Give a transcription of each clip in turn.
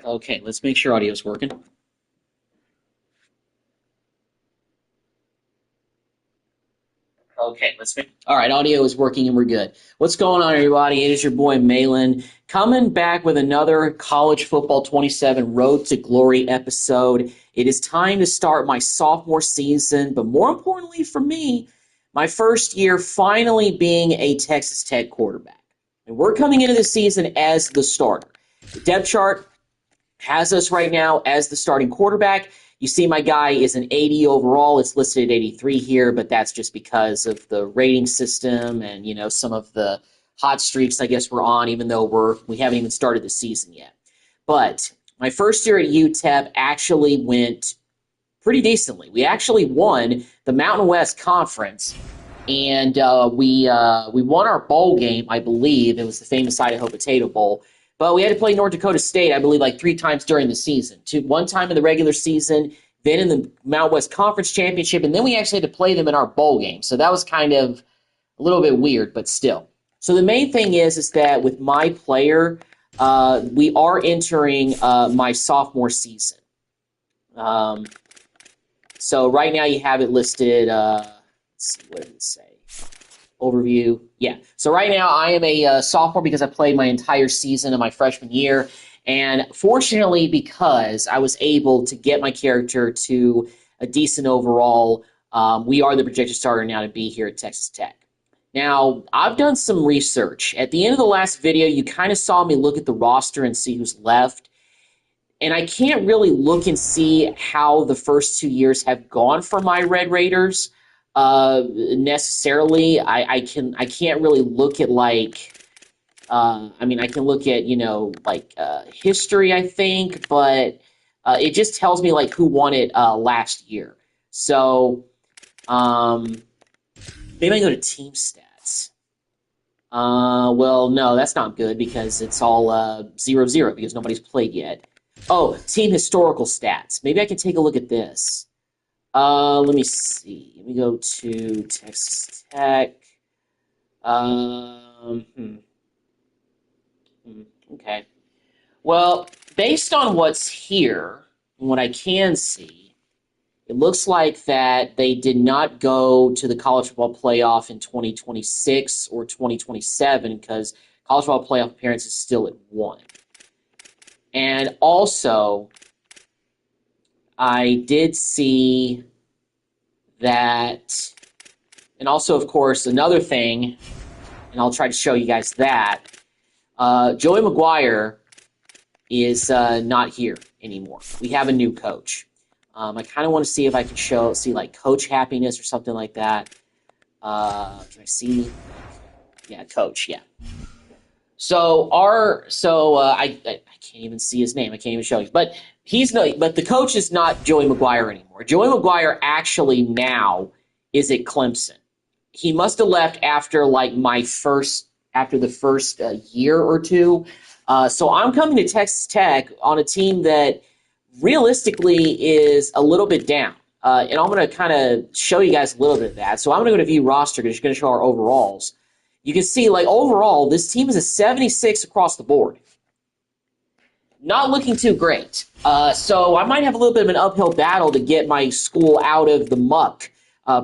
Okay, let's make sure audio's working. Okay, let's make. All right, audio is working and we're good. What's going on, everybody? It is your boy Malin coming back with another College Football 27 Road to Glory episode. It is time to start my sophomore season, but more importantly for me, my first year finally being a Texas Tech quarterback. And we're coming into the season as the starter. The depth chart has us right now as the starting quarterback. You see my guy is an 80 overall. It's listed at 83 here, but that's just because of the rating system and, some of the hot streaks I guess we're on, even though we haven't even started the season yet. But my first year at UTEP actually went pretty decently. We actually won the Mountain West Conference, and we won our bowl game, I believe. It was the famous Idaho Potato Bowl. But we had to play North Dakota State, I believe, like 3 times during the season. One time in the regular season, then in the Mountain West Conference Championship, and then we actually had to play them in our bowl game. So that was kind of a little bit weird, but still. So the main thing is that with my player, we are entering my sophomore season. So right now you have it listed. Let's see, what did it say? Overview. Yeah. So right now I am a sophomore because I played my entire season of my freshman year. And fortunately, because I was able to get my character to a decent overall, we are the projected starter now to be here at Texas Tech. Now, I've done some research. At the end of the last video, you kind of saw me look at the roster and see who's left. And I can't really look and see how the first 2 years have gone for my Red Raiders. Necessarily, I can't really look at I can look at history, I think, but it just tells me who won it last year. So maybe I can go to team stats. Well, no, that's not good because it's all 0-0 because nobody's played yet. Oh, team historical stats. Maybe I can take a look at this. Let me see. Let me go to Texas Tech. Okay. Well, based on what's here, and what I can see, it looks like that they did not go to the college football playoff in 2026 or 2027 because college football playoff appearance is still at 1. And also, I did see that, and also, of course, another thing, and I'll try to show you guys that, Joey McGuire is not here anymore. We have a new coach. I kind of want to see if I can see coach happiness or something like that. Can I see? Yeah, coach, yeah. So I can't even see his name. I can't even show you. But but the coach is not Joey McGuire anymore. Joey McGuire actually now is at Clemson. He must have left after the first year or two. So I'm coming to Texas Tech on a team that realistically is a little bit down. And I'm going to kind of show you guys a little bit of that. So I'm going to go to view roster because it's going to show our overalls. You can see, overall, this team is a 76 across the board. Not looking too great. So I might have a little bit of an uphill battle to get my school out of the muck,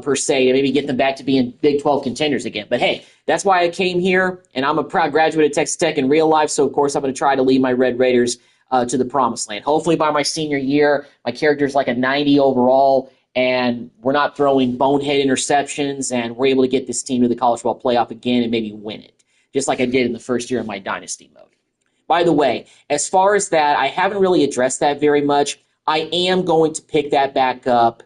per se, and maybe get them back to being Big 12 contenders again. But hey, that's why I came here, and I'm a proud graduate of Texas Tech in real life, so of course I'm going to try to lead my Red Raiders to the promised land. Hopefully by my senior year, my character's like a 90 overall, and we're not throwing bonehead interceptions, and we're able to get this team to the college football playoff again and maybe win it, just like I did in the first year of my dynasty mode. By the way, as far as that, I haven't really addressed that very much. I am going to pick that back up,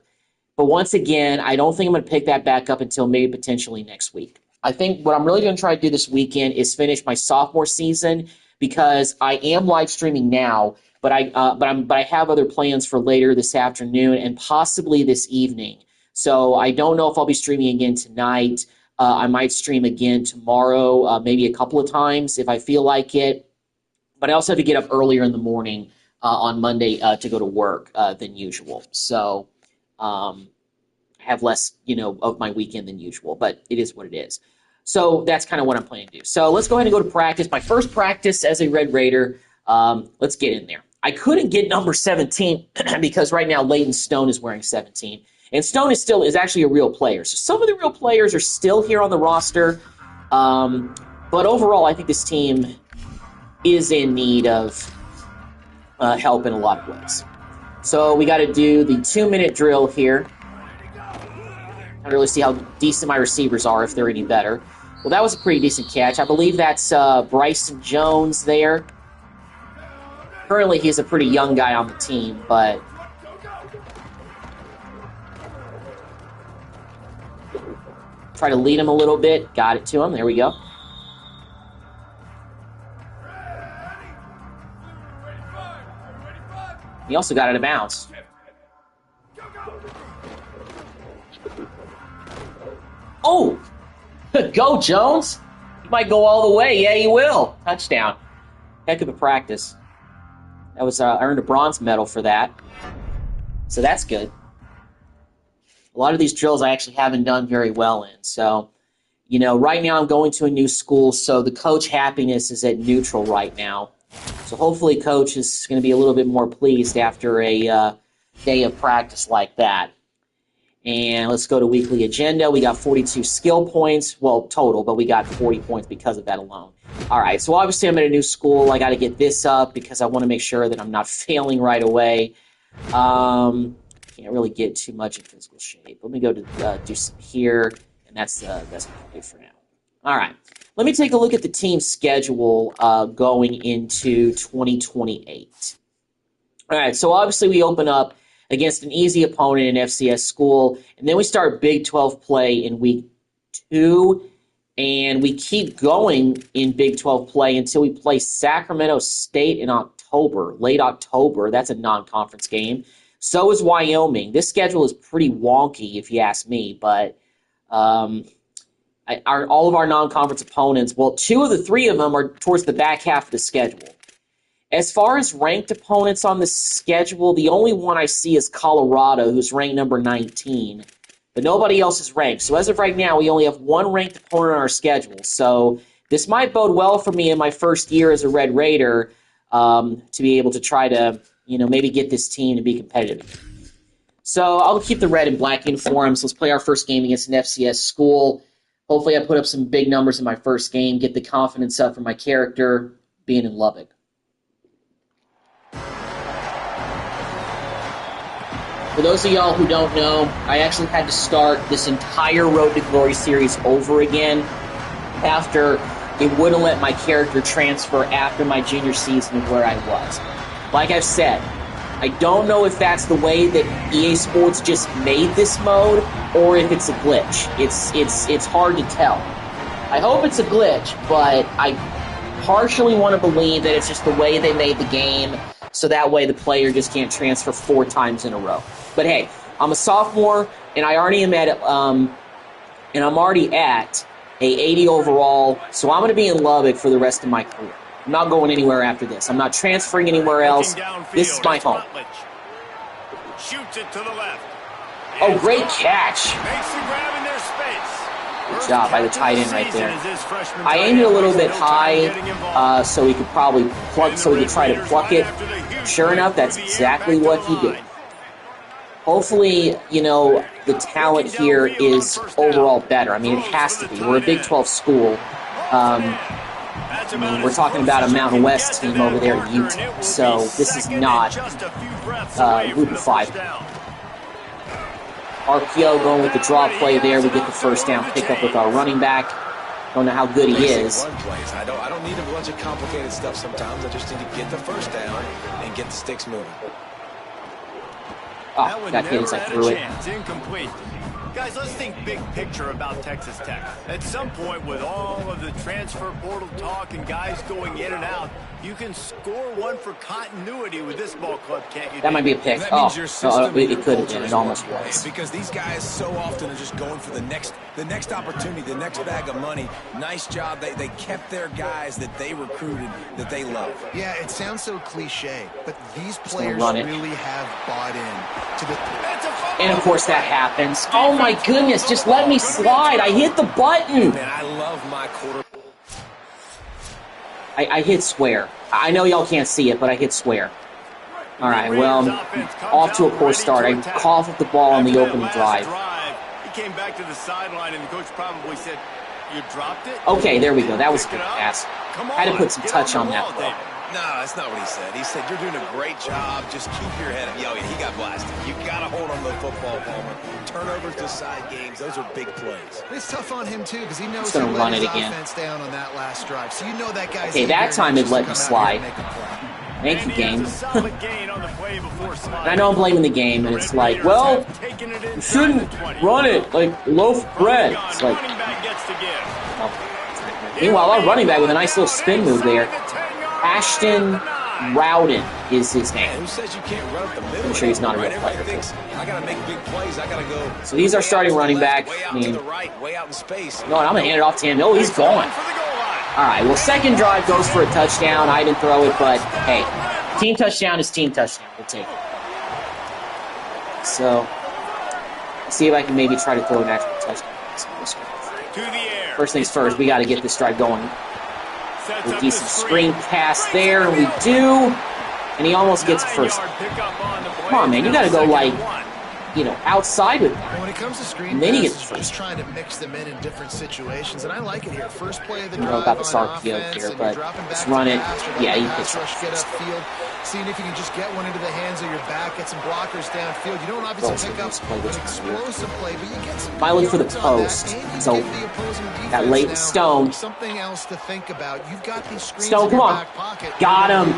but once again, I don't think I'm going to pick that back up until maybe potentially next week. I think what I'm really going to try to do this weekend is finish my sophomore season because I am live streaming now, but I have other plans for later this afternoon and possibly this evening. So I don't know if I'll be streaming again tonight. I might stream again tomorrow, maybe a couple of times if I feel like it. But I also have to get up earlier in the morning on Monday to go to work than usual. So I have less, of my weekend than usual. But it is what it is. So that's kind of what I'm planning to do. So let's go ahead and go to practice. My first practice as a Red Raider. Let's get in there. I couldn't get number 17 because right now Leighton Stone is wearing 17. And Stone is actually a real player. So some of the real players are still here on the roster. But overall, I think this team is in need of help in a lot of ways. So we got to do the 2-minute drill here. I don't really see how decent my receivers are, if they're any better. Well, that was a pretty decent catch. I believe that's Bryson Jones there. Currently, he's a pretty young guy on the team, but try to lead him a little bit. Got it to him. There we go. He also got it out of bounds. Oh! Go, Jones! He might go all the way. Yeah, he will. Touchdown. Heck of a practice. That was I earned a bronze medal for that. So that's good. A lot of these drills I actually haven't done very well in. So, right now I'm going to a new school, so the coach happiness is at neutral right now. So hopefully coach is going to be a little bit more pleased after a day of practice like that. And let's go to weekly agenda. We got 42 skill points. Well, total, but we got 40 points because of that alone. All right, so obviously I'm at a new school. I got to get this up because I want to make sure that I'm not failing right away. Can't really get too much in physical shape. Let me go to do some here, and that's okay for now. All right, let me take a look at the team schedule going into 2028. All right, so obviously we open up against an easy opponent in FCS school, and then we start Big 12 play in week 2, and we keep going in Big 12 play until we play Sacramento State in October, late October. That's a non-conference game. So is Wyoming. This schedule is pretty wonky, if you ask me, but all of our non-conference opponents, well, 2 of the 3 of them are towards the back half of the schedule. As far as ranked opponents on the schedule, the only one I see is Colorado, who's ranked number 19. But nobody else is ranked. So as of right now, we only have 1 ranked opponent on our schedule. So this might bode well for me in my first year as a Red Raider to be able to try to, maybe get this team to be competitive. So I'll keep the red and black uniforms. Let's play our first game against an FCS school. Hopefully I put up some big numbers in my first game, get the confidence up for my character being in Lubbock. For those of y'all who don't know, I actually had to start this entire Road to Glory series over again after it wouldn't let my character transfer after my junior season of where I was. Like I've said, I don't know if that's the way that EA Sports just made this mode or if it's a glitch. It's hard to tell. I hope it's a glitch, but I partially want to believe that it's just the way they made the game, so that way the player just can't transfer 4 times in a row. But hey, I'm a sophomore, and I already am I'm already at a 80 overall, so I'm going to be in Lubbock for the rest of my career. I'm not going anywhere after this. I'm not transferring anywhere else. This is my home. Shoots it to the left. Oh, great catch. Makes the grab in their space. Good job by the tight end right there. I aimed it a little bit high so he could probably try to pluck it. Sure enough, that's exactly what he did. Hopefully, the talent here is overall better. I mean, it has to be. We're a Big 12 school. We're talking about a Mountain West team over there in Utah. So this is not Group of 5. RPO going with the draw play there. We get the first down pickup with our running back. Don't know how good he is. I don't need a bunch of complicated stuff sometimes. I just need to get the first down and get the sticks moving. Oh, got hit as I threw it. Incomplete. Guys, let's think big picture about Texas Tech. At some point, with all of the transfer portal talk and guys going in and out, you can score one for continuity with this ball club, can't you? That might be a pick. Oh, it could have been. It almost was. Because these guys so often are just going for the next opportunity, the next bag of money. Nice job. They kept their guys that they recruited, that they love. Yeah, it sounds so cliche, but these players really have bought in to the... And, of course, that happens. Oh, my goodness. Just let me slide. I hit the button. Man, I love my quarter. I hit square. I know y'all can't see it, but I hit square. All right, well, off to a poor start. I coughed up the ball on the opening drive. He came back to the sideline, and the coach probably said, "You dropped it?" Okay, there we go. That was a good pass. Had to put some touch on that throw. No, that's not what he said. He said, "You're doing a great job. Just keep your head up." Yo, he got blasted. You got to hold on to the football, Palmer. Turnovers decide games. Those are big plays. It's tough on him, too, because he knows he's going to run it again. Down on that last drive. So you know that guy's okay, that time it let me slide. Thank you, game. I know I'm blaming the game, and it's like, well, you shouldn't run it like loaf of bread. It's like, meanwhile, our running back with a nice little spin move there. Ashton Rowden is his name. Who says you can't run up the middle? I'm sure he's not a real player. I gotta make big plays. I gotta go. So he's our starting running back. I mean, way out in space. No, I'm gonna hand it off to him. Oh, he's going. All right. Well, second drive goes for a touchdown. I didn't throw it, but hey, team touchdown is team touchdown. We'll take it. So, let's see if I can maybe try to throw an actual touchdown. First things first, we got to get this drive going. A decent screen pass there, and we do. And he almost gets a first. Come on, man. You got to go, like, you know, outside with that. When it comes to screen and then he gets passes, the first. he's trying to mix them in different situations, and I like it here. First play of the I don't drive know about this on RPO offense, here, and but you're dropping let's back run to it. pass, Yeah, he pass picks rush, up get first. upfield, seeing if you can just get one into the hands of your back, get some blockers downfield. You don't obviously pick up an explosive play, but you get some. Might look for the post. So that late Stone. Something else to think about. You've got these screens Stone, in come your on. back pocket. Got him.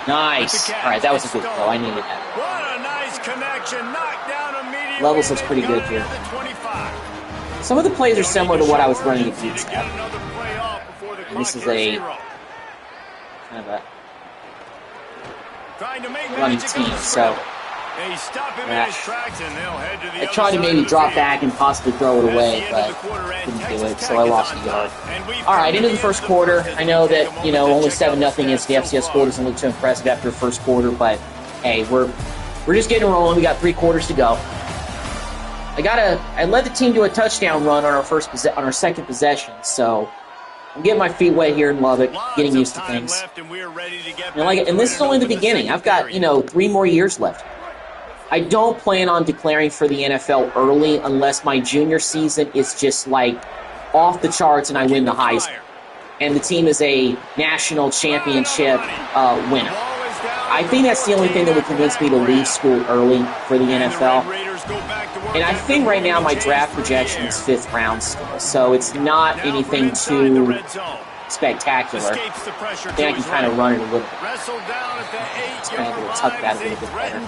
Nice. All right, that was a good throw. I needed that. What a nice connection. Knocked down immediately. Levels looks pretty good here. Some of the plays are similar to what I was running at Beats at. And this is a kind of a running team, so I tried to maybe drop back and possibly throw it away, but didn't do it, so I lost a yard. All right, into the first quarter. I know that, you know, only 7-0 against the FCS score doesn't look too impressive after the first quarter, but hey, we're just getting rolling. We got 3 quarters to go. I led the team to a touchdown run on our second possession, so I'm getting my feet wet here in Lubbock, getting used to things. And this is only the beginning. I've got, 3 more years left. I don't plan on declaring for the NFL early unless my junior season is just like off the charts and I win the Heisman. And the team is a national championship winner. I think that's the only thing that would convince me to leave school early for the NFL. And I think right now my draft projection is 5th round still, so it's not anything too spectacular. I think I can kind of run it a little bit. Just kind of tuck that a little bit better.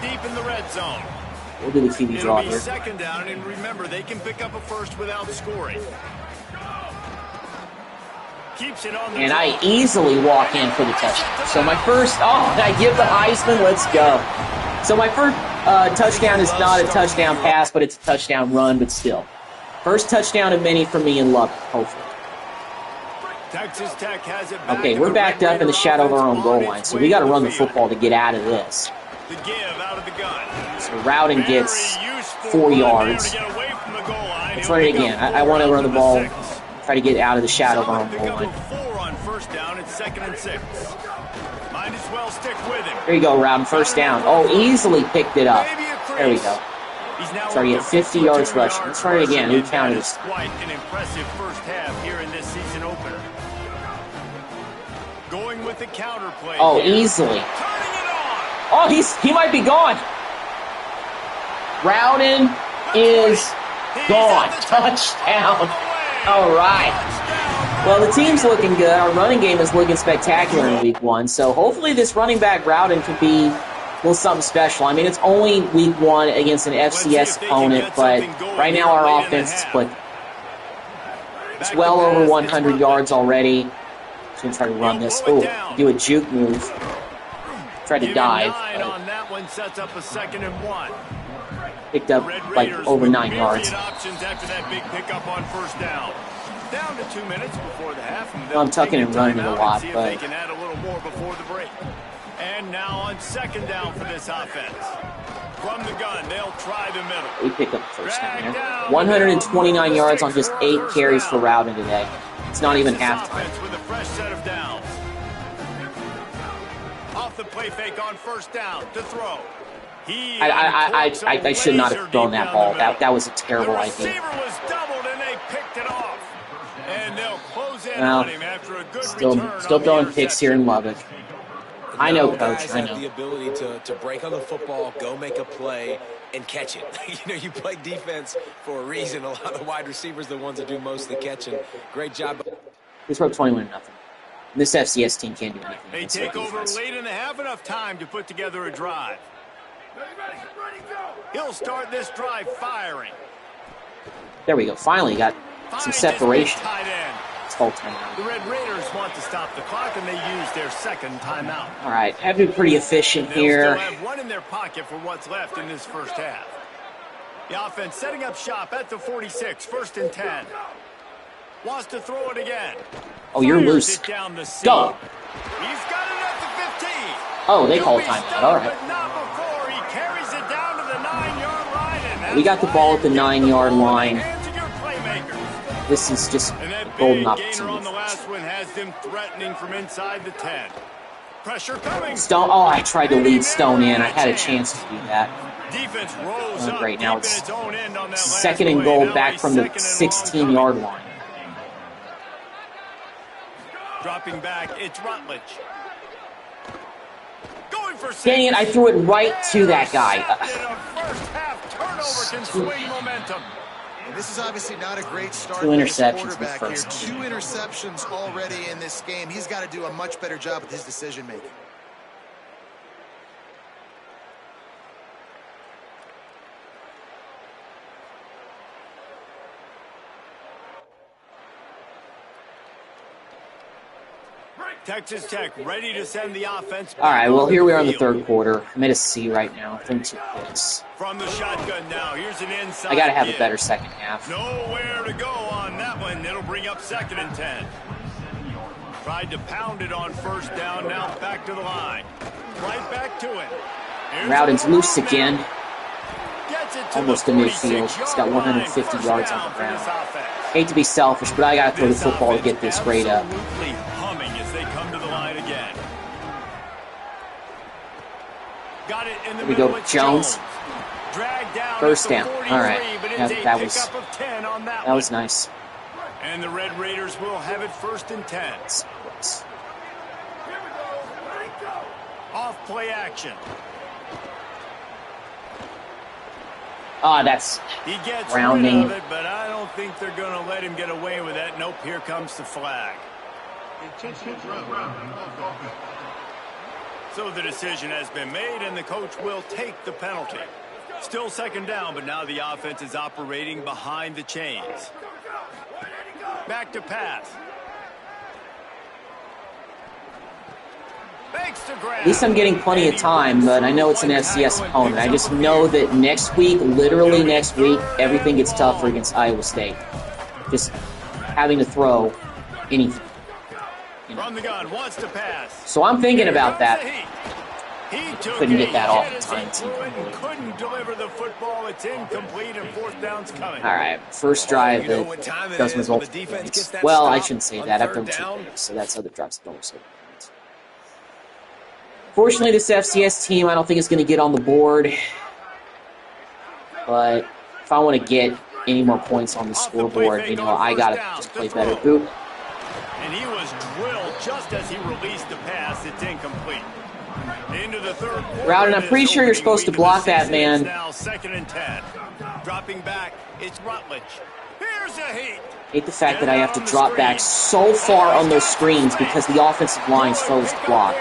We'll do the QB draw here. Second down, and remember, they can pick up a first without scoring. And I easily walk in for the touchdown. So my first, I give the Heisman, let's go. So my first touchdown is not a touchdown pass, but it's a touchdown run, but still. First touchdown of many for me in Lubbock, hopefully. Texas Tech has it. Okay, we're backed up in the shadow of our own goal line, so we got to run the football to get out of this. So Rowden gets 4 yards. Let's run it again. I want to run the ball, try to get out of the shadow of our own goal line. There you go, Rowden, first down. Oh, easily picked it up. There we go. Try to get 50 yards rushing. Let's try it again. Who counted this? Quite an impressive first half here in this season opener. Going with the counter play. Oh, easily. Oh, he might be gone. Rowden is gone. Touchdown. All right. Well, the team's looking good. Our running game is looking spectacular in week 1. So hopefully this running back Rowden can be a little something special. I mean, it's only week 1 against an FCS opponent, but right now our offense is clicking. It's well over 100 yards already. Just going to try to run this. Oh, do a juke move. Try to dive. Picked up like over 9 yards. Down to 2 minutes before the half. I'm tucking and running it a lot, but they can add a little more before the break. And now on second down for this offense. From the gun, they'll try the middle. We picked up the first down here. 129 yards on just 8 carries for Rowden today. It's not even halftime. With a fresh set of downs. Off the the play fake on first down to throw. I should not have thrown that ball. That was a terrible idea. The receiver was doubled, and they picked it off. And they'll close in on him after a good return. Still throwing picks here in Lubbock. I know, Coach. I know. Have the ability to break on the football, go make a play, and catch it. You play defense for a reason. A lot of the wide receivers are the ones that do most of the catching. Great job. This broke 21-0. This FCS team can't do anything. They take over late and have enough time to put together a drive. He'll start this drive firing. There we go. Finally got some separation. It's full timeout. The Red Raiders want to stop the clock, and they use their second timeout. All right, have to be pretty efficient here. They'll still have one in their pocket for what's left in this first half. The offense setting up shop at the 46, 1st and 10. Wants to throw it again. Oh, you're loose. Go. He's got it at the 15. Oh, they call timeout. All right. But not before he carries it down to the 9-yard line. And we got the ball at the 9-yard line. hands of your playmakers. This is just And that golden big opportunity. gainer on the last one has them threatening from inside the 10. Pressure coming. Stone. Oh, I tried to lead Stone in. I had a chance to do that. Defense rolls up Great. Now deep in it's its own end on that second last and play. goal Now back a from the second and long 16-yard coming. line. Dropping back, it's Rutledge. Going for six. Dang it, I threw it right to that guy. And a first half turnover can swing momentum. And this is obviously not a great start. Two for this interceptions in the quarterback first here. 2 interceptions already in this game. He's got to do a much better job with his decision making. Texas Tech ready to send the offense. All right, well, here we are in the third quarter. I'm at a C right now. I'm 2 picks. From the shotgun now. Here's an inside. I got to have a give. better second half. Nowhere to go on that one. It'll bring up 2nd and 10. Tried to pound it on first down. Now back to the line. Right back to it. Rowden's loose again. Gets it to Almost the to midfield. 46-yard He's got 150 line. yards First on down the for this ground. offense. Hate to be selfish, but I got to throw the football to get this grade up. Absolutely humming as they come to the line again. Got it in the Here we go, middle with Jones. Dragged down First at the down. 43, All right. but Yeah, it's a that was- pickup of 10 on that That was one. nice. And the Red Raiders will have it 1st and 10. Off play action. Ah, that's He gets rounding. rid of it, but I don't think they're going to let him get away with that. Nope, here comes the flag. So the decision has been made, and the coach will take the penalty. Still 2nd down, but now the offense is operating behind the chains. Back to pass. At least I'm getting plenty of time, but I know it's an FCS opponent. I just know that next week, literally next week, everything gets tougher against Iowa State. Just having to throw anything. From the gun, wants to pass. So I'm thinking about that. He took Couldn't get that off a hit in as he time. threw it and couldn't deliver the football. It's incomplete, and 4th down's coming. All right, first drive You know that what time it doesn't is when result the in defense points. gets that Well, I stop shouldn't say on that. I've 3rd done 2 down. picks, so that's other drives that don't result in points. Fortunately, this FCS team, I don't think is going to get on the board. But if I want to get any more points on the scoreboard, you know, I got to just play better. Boot. And he was drilled just as he released the pass. It's incomplete. Into the 3rd quarter. Rowden, I'm pretty sure you're supposed to block that, man. Now 2nd and 10. Dropping back, it's Rutledge. Here's a heat. Hate the fact that I have to drop back so far on those screens because the offensive line's froze to block.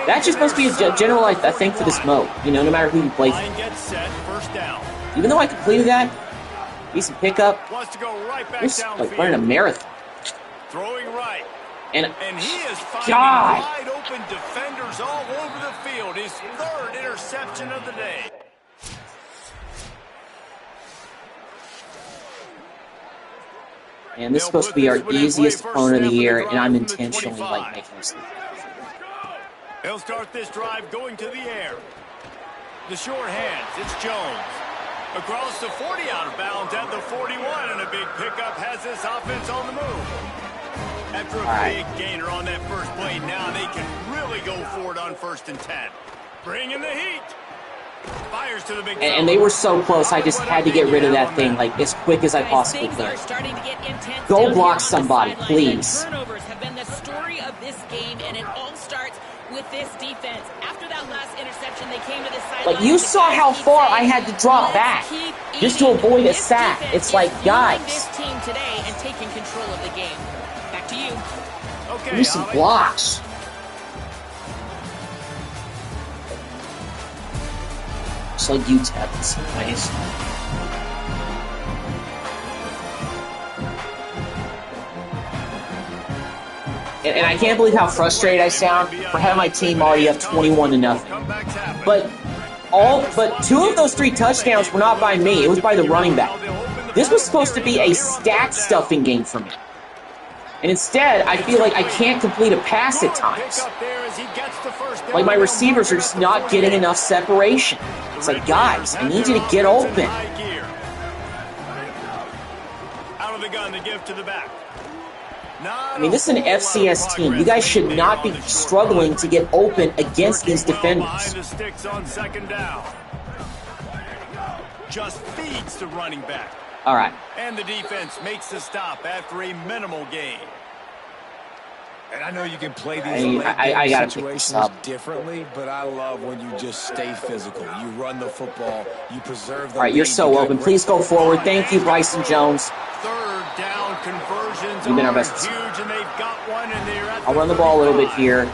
That just must be a general, I think, for this mode. You know, no matter who you play for. Line gets set, 1st down. Even though I completed that, decent pickup. Wants to go right back It's downfield. like running a marathon. Throwing right. And he is finding God. wide open defenders all over the field. His 3rd interception of the day. And this is supposed to be our easiest opponent of the year, and I'm intentionally making this. He'll start this drive going to the air. The short hands, it's Jones. Across the 40, out of bounds at the 41, and a big pickup has this offense on the move. After a big gainer on that first play, now they can really go for it on 1st and 10. Bringing the heat. Fires to the big and they were so close, I just had to get rid of that thing like as quick as I possibly could. Go block somebody, please. Turnovers have been the story of this game, and it all starts with this defense. After that last interception, they came to the sideline. Like, you saw how far I had to drop back just to avoid a sack. It's like, guys, this team today and taking control of the game. Back to you. Okay, give me some blocks. It's like UTEP in some ways. And I can't believe how frustrated I sound for having my team already up 21-0. But 2 of those 3 touchdowns were not by me. It was by the running back. This was supposed to be a stat stuffing game for me. And instead, I feel like I can't complete a pass at times. Like, my receivers are just not getting enough separation. It's like, guys, I need you to get open. Out of the gun to give to the back. I mean, this is an FCS team. You guys should not be struggling to get open against these defenders. Just feeds the running back. All right. And the defense makes the stop after a minimal gain. And I know you can play these I gotta pick this up differently, but I love when you just stay physical. You run the football. You preserve the All right, you're so open. Please go forward. Thank you, Bryson Jones. Third down conversions. You've been our best. Huge, and they've got one, and they're at I'll run the ball a little bit here.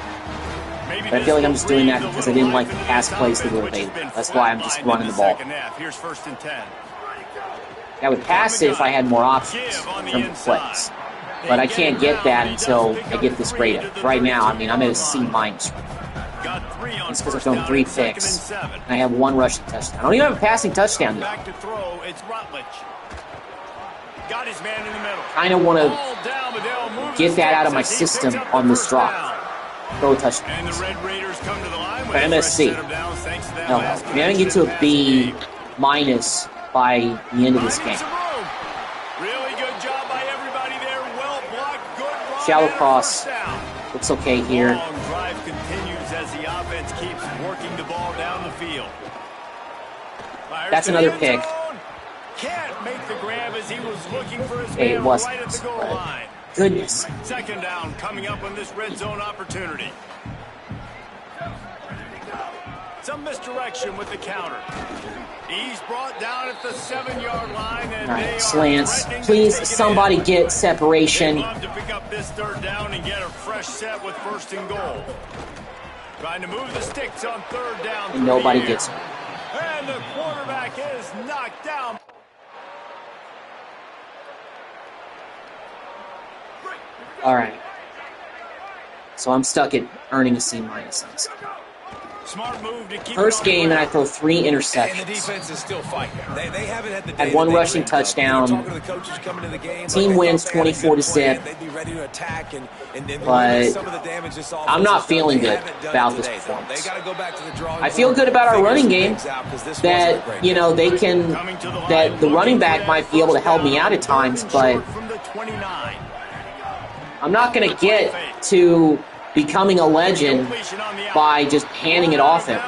But I feel like I'm just doing that because I didn't like the pass plays that were available. That's why I'm just running the ball. Here's 1st and 10. I would pass it if I had more options from plays. But I can't get that until I get this grade up. Right now, I mean, I'm at a C-. It's because I've thrown 3 picks. And I have 1 rushing touchdown. I don't even have a passing touchdown yet. Back to throw, it's Rutledge. Got his man in the middle. I want to get that out of my system on this drop. Throw a touchdown. And the Red Raiders come to the line. But I'm at a C. No, I didn't get to a B- by the end of this game. Really good job by everybody there. Well blocked, good run. Shallow cross. Looks okay here. Long drive continues as the offense keeps working the ball down the field. That's another pick. Can't make the grab as he was looking for his Hey, it man wasn't. right at the goal line. Goodness. 2nd down coming up on this red zone opportunity. Some misdirection with the counter. He's brought down at the 7-yard line. And all right, slants. Please, somebody get separation. They'd love to pick up this 3rd down and get a fresh set with 1st and goal. Trying to move the sticks on 3rd down. And nobody gets it. And the quarterback is knocked down. All right. So I'm stuck at earning a C-. on this. Smart move to keep First game, and I throw 3 interceptions. And the defense is still fighting. They haven't had the day Had 1 that they rushing dreamed of. touchdown. Talking to the coaches coming to the game, Team wins 24-0. They'd be ready to attack and But some of the damage this offense I'm not has done. feeling They good haven't done about it this today. performance. They got to go back to the drawing I feel board, good about our figure running some game. things out, 'cause this wasn't That, a great you know, they can, that the running back might be able to help me out at times, but I'm not going to get to becoming a legend by just handing it off him.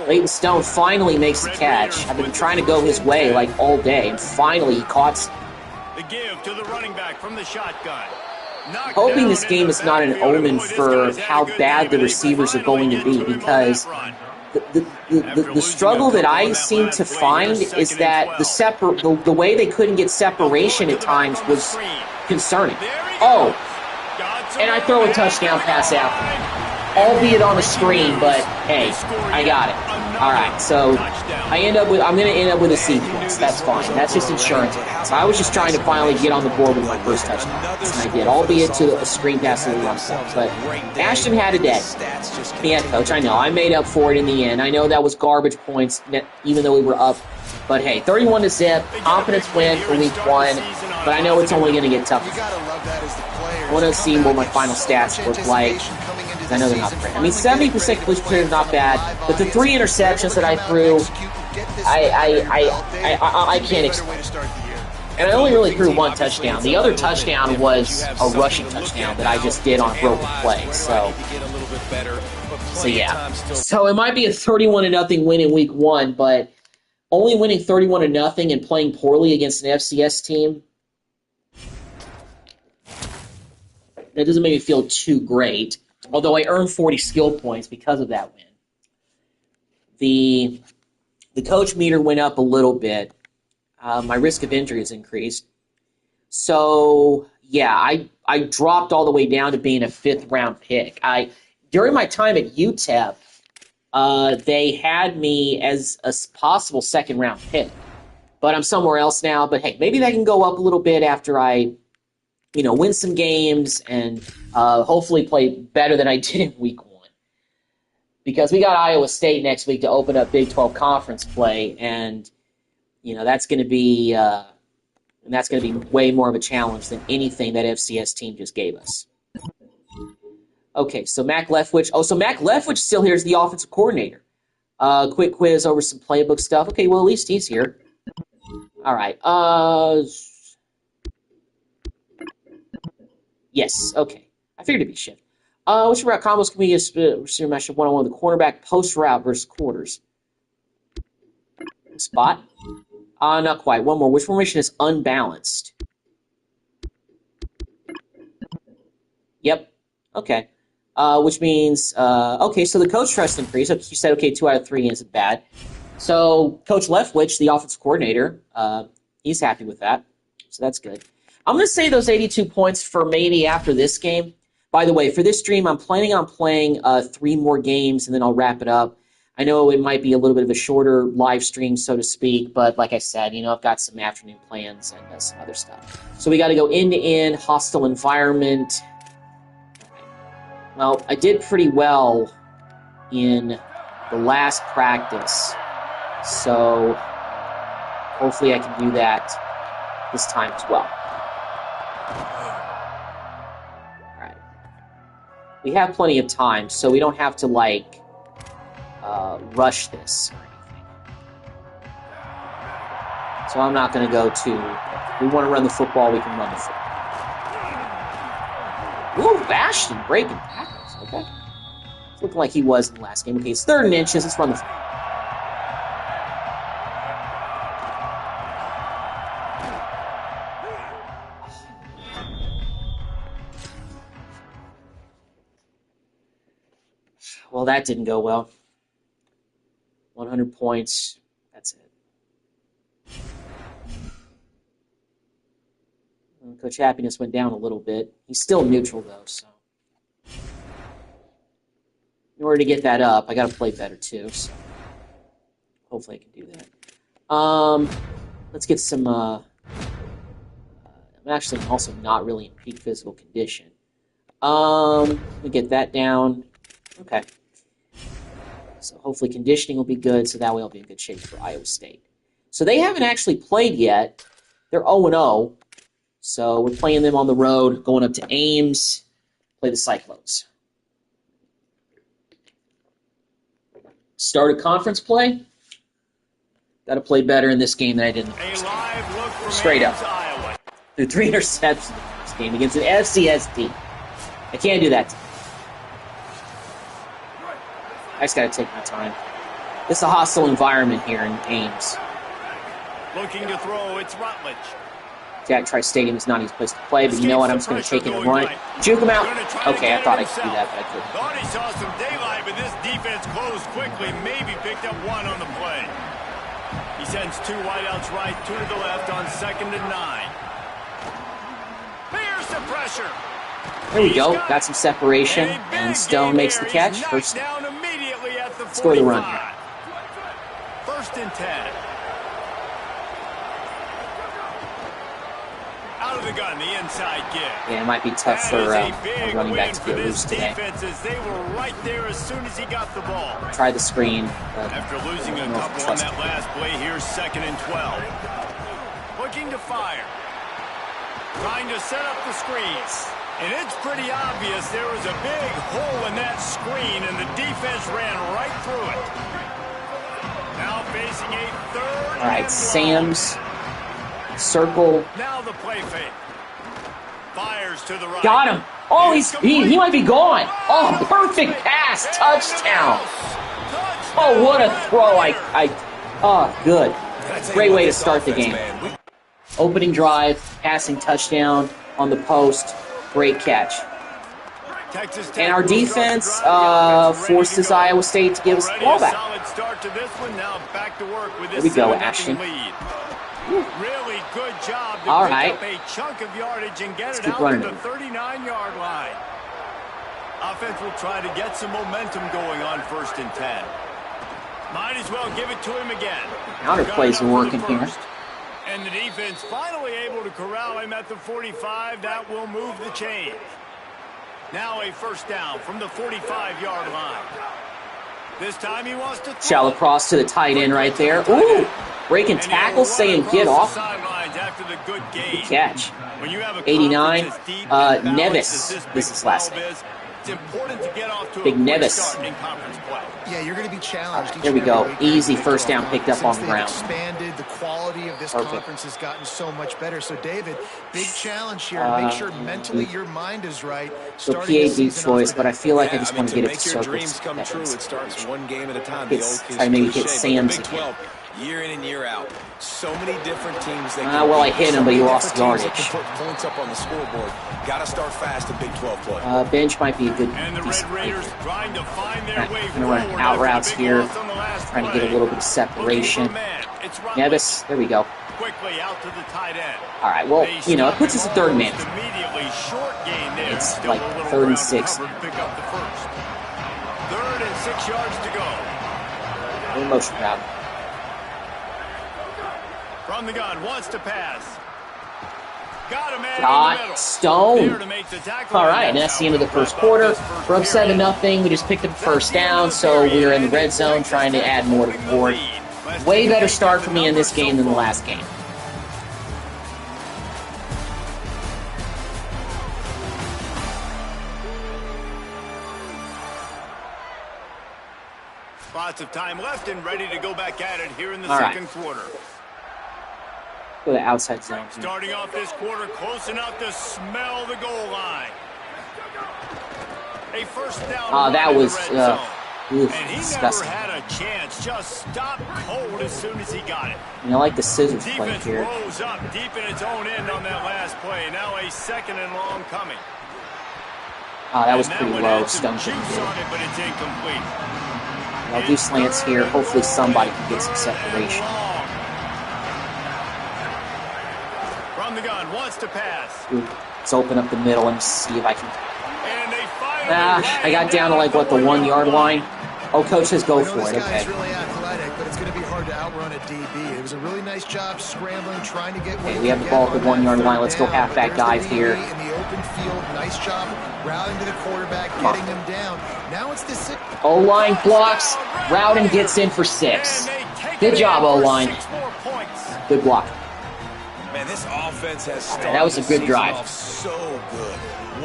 Leighton Stone finally makes the catch. I've been trying to go his way like all day, and finally he caught some. The give to the running back from the shotgun. Hoping this game is not an omen for how bad the receivers are going to be, because the struggle that I seem to find is that the way they couldn't get separation at times was concerning. Oh, and I throw a touchdown pass out, albeit on the screen, but hey, I got it. All right, so I'm going to end up with a C+. That's fine. That's just insurance. So I was just trying to finally get on the board with my first touchdown, and I did, albeit to a screen pass to the run stop. But Ashton had a day. Yeah, Coach, I know. I made up for it in the end. I know that was garbage points, even though we were up. But hey, 31-0, confidence win for week 1. But I know it's only going to get tougher. I want to see what my final stats look like. I know they're not great. I mean, 70% completion percentage is not bad, but the 3 interceptions that I threw, I can't explain. And I only really threw one touchdown. The other touchdown was a rushing touchdown that I just did on a broken play. So yeah. So it might be a 31-0 win in week 1, but only winning 31-0 and playing poorly against an FCS team, that doesn't make me feel too great. Although I earned 40 skill points because of that win. The coach meter went up a little bit. My risk of injury has increased. So, yeah, I dropped all the way down to being a 5th-round pick. During my time at UTEP, they had me as a possible 2nd-round pick. But I'm somewhere else now. But, hey, maybe that can go up a little bit after I, win some games and hopefully play better than I did in week 1. Because we got Iowa State next week to open up Big 12 conference play, and that's going to be way more of a challenge than anything that FCS team just gave us. Okay, so Mac Leftwich. Oh, so Mac Leftwich still here as the offensive coordinator. Quick quiz over some playbook stuff. Okay, well, at least he's here. All right. Yes, okay. I figured it'd be shift. Which route combos can we use receiver matchup one-on-one with the cornerback post route versus quarters? Spot? Not quite. One more. Which formation is unbalanced? Yep. Okay. Which means, okay, so the coach trust increased. You said, okay, 2 out of 3 isn't bad. So Coach Leftwich, the offensive coordinator, he's happy with that. So that's good. I'm going to say those 82 points for maybe after this game. By the way, for this stream, I'm planning on playing 3 more games, and then I'll wrap it up. I know it might be a little bit of a shorter live stream, so to speak, but like I said, I've got some afternoon plans and some other stuff. So we got to go end-to-end, hostile environment. Well, I did pretty well in the last practice, so hopefully I can do that this time as well. We have plenty of time, so we don't have to, rush this or anything. So I'm not going to go to... We want to run the football, we can run the football. Ooh, Ashton breaking tackles. Okay. It's looking like he was in the last game. Okay, it's 3rd and inches. Let's run the football. Well, that didn't go well. 100 points. That's it. Coach Happiness went down a little bit. He's still neutral, though, so. In order to get that up, I got to play better, too, so. Hopefully I can do that. Let's get some, I'm actually also not really in peak physical condition. Let me get that down. Okay. So hopefully conditioning will be good, so that way I'll be in good shape for Iowa State. So they haven't actually played yet. They're 0-0. So we're playing them on the road, going up to Ames, play the Cyclones. Start a conference play. Got to play better in this game than I did in the first game. Straight up. Threw 3 interceptions in the first game against an FCS team. I can't do that. I just got to take my time. It's a hostile environment here in Ames. Looking to throw, it's Rutledge. Jack Trice Stadium is not his place to play, but you know what? I'm just going to take it and run it. Juke him out. Okay, I thought I could do that, but I couldn't. Thought he saw some daylight, but this defense closed quickly. Maybe picked up 1 on the play. He sends 2 wideouts right, 2 to the left on 2nd and 9. Here's the pressure. There we go. Got some separation, and Stone makes the catch. First, score the run here. 1st and 10. Out of the gun, the inside give. Yeah, it might be tough for a running back to get loose today. They were right there as soon as he got the ball. Try the screen. After losing a couple on that last play, here's 2nd and 12. Looking to fire. Trying to set up the screens. And it's pretty obvious there was a big hole in that screen, and the defense ran right through it. Now facing a 3rd. All right, Sam's circle. Now the play fake. Fires to the right. Got him. Oh, he might be gone. Oh, perfect pass. Touchdown. Oh, what a throw. Oh, good. Great way to start the game. Opening drive, passing touchdown on the post. Great catch. And our defense forces Iowa State to give us the ball back. There we go, Ashton. Really good job to All pick right. up a chunk of yardage and get Let's it keep out running to the 39-yard line. Offense will try to get some momentum going on 1st and 10. Might as well give it to him again. Counter plays are working here. And the defense finally able to corral him at the 45. That will move the chains. Now a 1st down from the 45-yard line. This time he wants to Shallow cross to the tight end right there. Ooh, breaking tackles, saying get off. Good catch. 89, Nevis. This is last name. Big Nevis. Yeah, you're going to be challenged. There we go. Easy 1st down picked up on the ground. Expanded. The quality of this conference has gotten so much better. So, David, big challenge here. Make sure mentally your mind is right. So PA deep choice, but I feel like I just want to get it to circles. Dreams come true. It starts one game at a time. I maybe hit Sam's again. Year in and year out, so many different teams. Well, I hit him, but he lost yardage. Put points up on the scoreboard. Got to start fast in Big 12 play. Bench might be a good decent play. Trying to find their way Going to run out routes here, trying to get a little bit of separation. Nevis, there we go. Quickly out to the tight end. All right, well, you know, it puts us at 3rd and management. Immediately short gain there. It's like 3rd and 6. Pick up the 1st. 3rd and 6 yards to go. No motion route. From the gun, wants to pass. Got a man Got Stone. All right, and that's the end of the 1st quarter. We're up 7-0. We just picked up the 1st down, so we're in the red zone trying to add more to the board. Way better start for me in this game than the last game. Lots of time left and ready to go back at it here in the 2nd quarter. Go to the outside zone. Starting off this quarter close enough to smell the goal line. A 1st down. That was and he disgusting. never had a chance. Just stopped cold as soon as he got it. I like the scissors play Defense here. rose up deep in its own end on that last play. Now a 2nd and long coming. That was pretty low. Stone couldn't do it. But it's incomplete. I'll do slants here. Hopefully somebody can get some separation. From the gun, wants to pass. Let's open up the middle and see if I can. I got down to like what, the 1-yard line. Oh, coach says go for it. Okay. It's really athletic, but it's going to be hard to outrun a DB. It was a really nice job scrambling, trying to get. Okay, we have the ball at the 1-yard line. Let's go halfback dive here. In the open field, nice job rallying to the quarterback, getting them down. Now it's this. O-line blocks. Rowden gets in for 6. Good job, O-line. Good block. Man, this offense has started. That was a good drive. So good.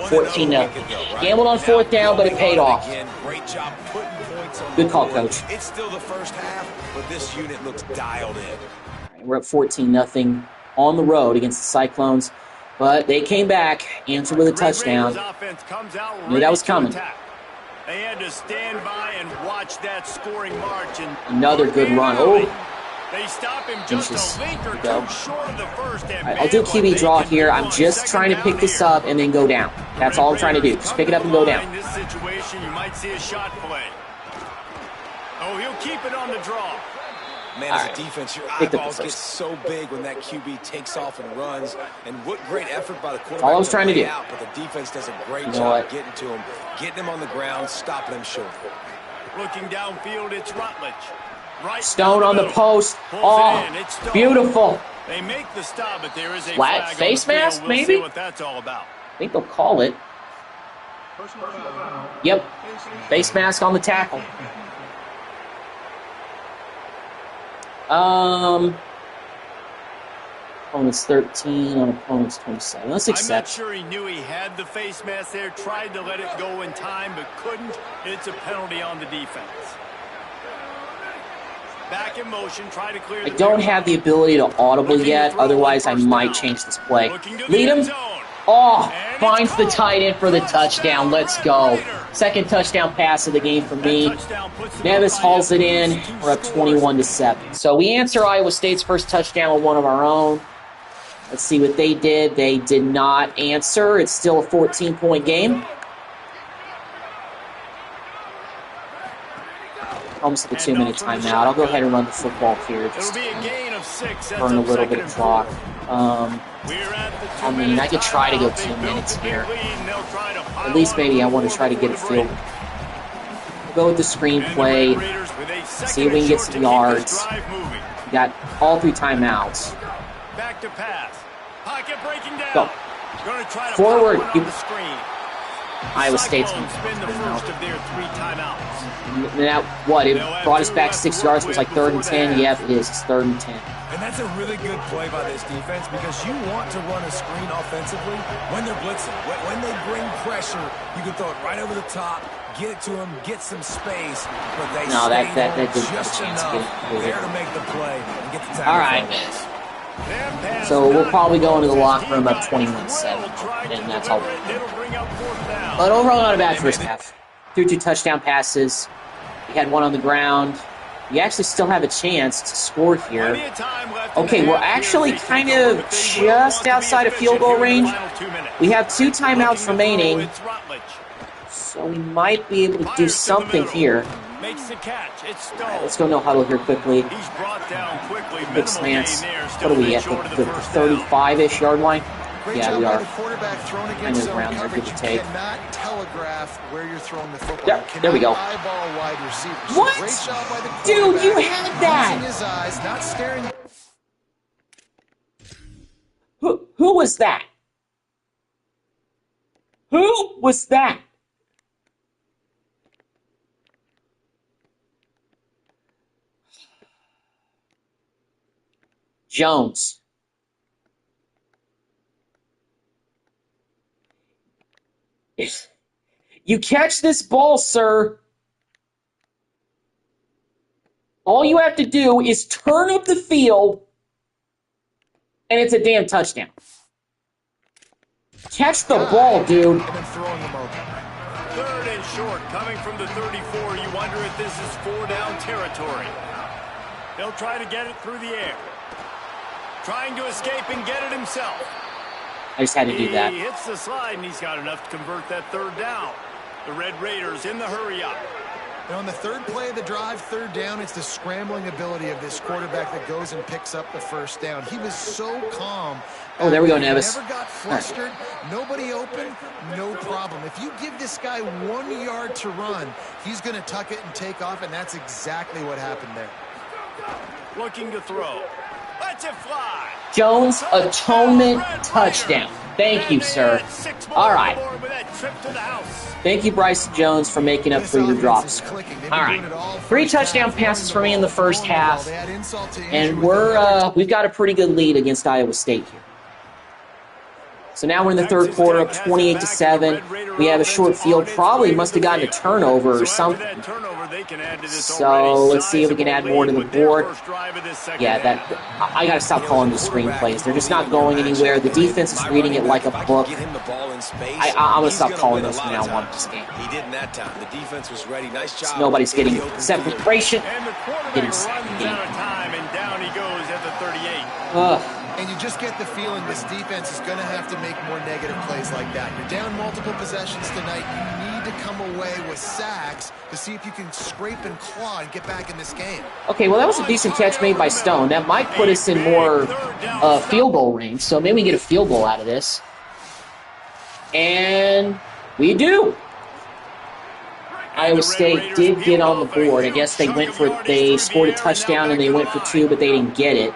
14-0. Gambled on 4th down, but it paid off. Great job putting points on. Good call, coach. It's still the 1st half, but this unit looks dialed in. We're up 14-0 on the road against the Cyclones, but they came back, answered with a touchdown. Knew that was coming. They had to stand by and watch that scoring march. And another good run. Oh. They stop him just a link or two short of the 1st. All right, I'll do QB draw here. I'm just trying to pick this up and then go down. That's all I'm trying to do. Just pick it up and go down. In this situation, you might see a shot play. Oh, he'll keep it on the draw. Man, as a defense, your eyeballs get so big when that QB takes off and runs. And what great effort by the quarterback. All I was trying to do. But the defense does a great job getting to him, getting him on the ground, stopping him short. Looking downfield, it's Rutledge. Right Stone on the post. Oh, beautiful. They make the stop, but there is a flat face mask, maybe? See what that's all about. I think they'll call it. Yep. Face mask on the tackle. Opponent's 13 on opponent's 27. Let's accept. I'm not sure he knew he had the face mask there. Tried to let it go in time, but couldn't. It's a penalty on the defense. Back in motion, try to clear I don't have the ability to audible yet. Otherwise, I might change this play. Lead him. Oh, finds the tight end for the touchdown. Let's go. Second touchdown pass of the game for me. Nevis hauls it in. We're up 21-7. So we answer Iowa State's first touchdown with one of our own. Let's see what they did. They did not answer. It's still a 14-point game. Almost the 2-minute timeout. I'll go ahead and run the football here. Just burn a little bit of clock. I mean, I could try to go 2 minutes here. At least maybe I want to try to get a field. We'll go with the screenplay. See if we can get some yards. We got all 3 timeouts. Back to pass. Pocket breaking down. Go. Forward. Iowa State's going to spin the first of their 3 timeouts. Now, what? It brought us back 6 yards. It was like 3rd and 10. Yep, it is. It's 3rd and 10. And that's a really good play by this defense because you want to run a screen offensively when they're blitzing. When they bring pressure, you can throw it right over the top, get it to them, get some space. But they that didn't just have a chance to get it there to make the play and get the time. All right. So we'll probably go into the locker room up 21-7, and that's all. But overall, not a bad first half. Threw 2 touchdown passes. We had 1 on the ground. We actually still have a chance to score here. Okay, we're actually kind of just outside of field goal range. We have 2 timeouts remaining, so we might be able to do something here. All right, let's go no huddle here quickly. Big slants. What are we at? The 35-ish yard line? Yeah, we are. Kind of around there, give or take. Yep, there we go. What? Dude, you had that! Who was that? Who was that? Jones. You catch this ball, sir. All you have to do is turn up the field, and it's a damn touchdown. Catch the ball, dude. 3rd and short, coming from the 34. You wonder if this is 4-down territory. He'll try to get it through the air. Trying to escape and get it himself. I just had to do that. He hits the slide, and he's got enough to convert that 3rd down. The Red Raiders in the hurry-up. And on the 3rd play of the drive, 3rd down, it's the scrambling ability of this quarterback that goes and picks up the 1st down. He was so calm. Oh, there we go, Nevis. Never got flustered. Right. Nobody open, no problem. If you give this guy 1 yard to run, he's going to tuck it and take off, and that's exactly what happened there. Looking to throw. Let's it fly. Jones, atonement touchdown. Thank you, sir. All right. Thank you, Bryce Jones, for making up for your drops. All right. 3 touchdown passes for me in the first half, and we've got a pretty good lead against Iowa State here. So now we're in the 3rd quarter, up 28-7. We have a short field. Probably must have gotten a turnover or something. So let's see if we can add more to the board. Yeah, I got to stop calling the screenplays. They're just not going anywhere. The defense is reading it like a book. I'm going to stop calling those from now on this game. He did in that time. The defense was ready. Nice job. Nobody's getting separation. Getting sacked. And down he goes at the 38. And you just get the feeling this defense is going to have to make more negative plays like that. You're down multiple possessions tonight. You need to come away with sacks to see if you can scrape and claw and get back in this game. Okay, well, that was a decent catch made by Stone. That might put us in more field goal range, so maybe we get a field goal out of this. And we do. Iowa State did get on the board. I guess they scored a touchdown and they went for 2, but they didn't get it.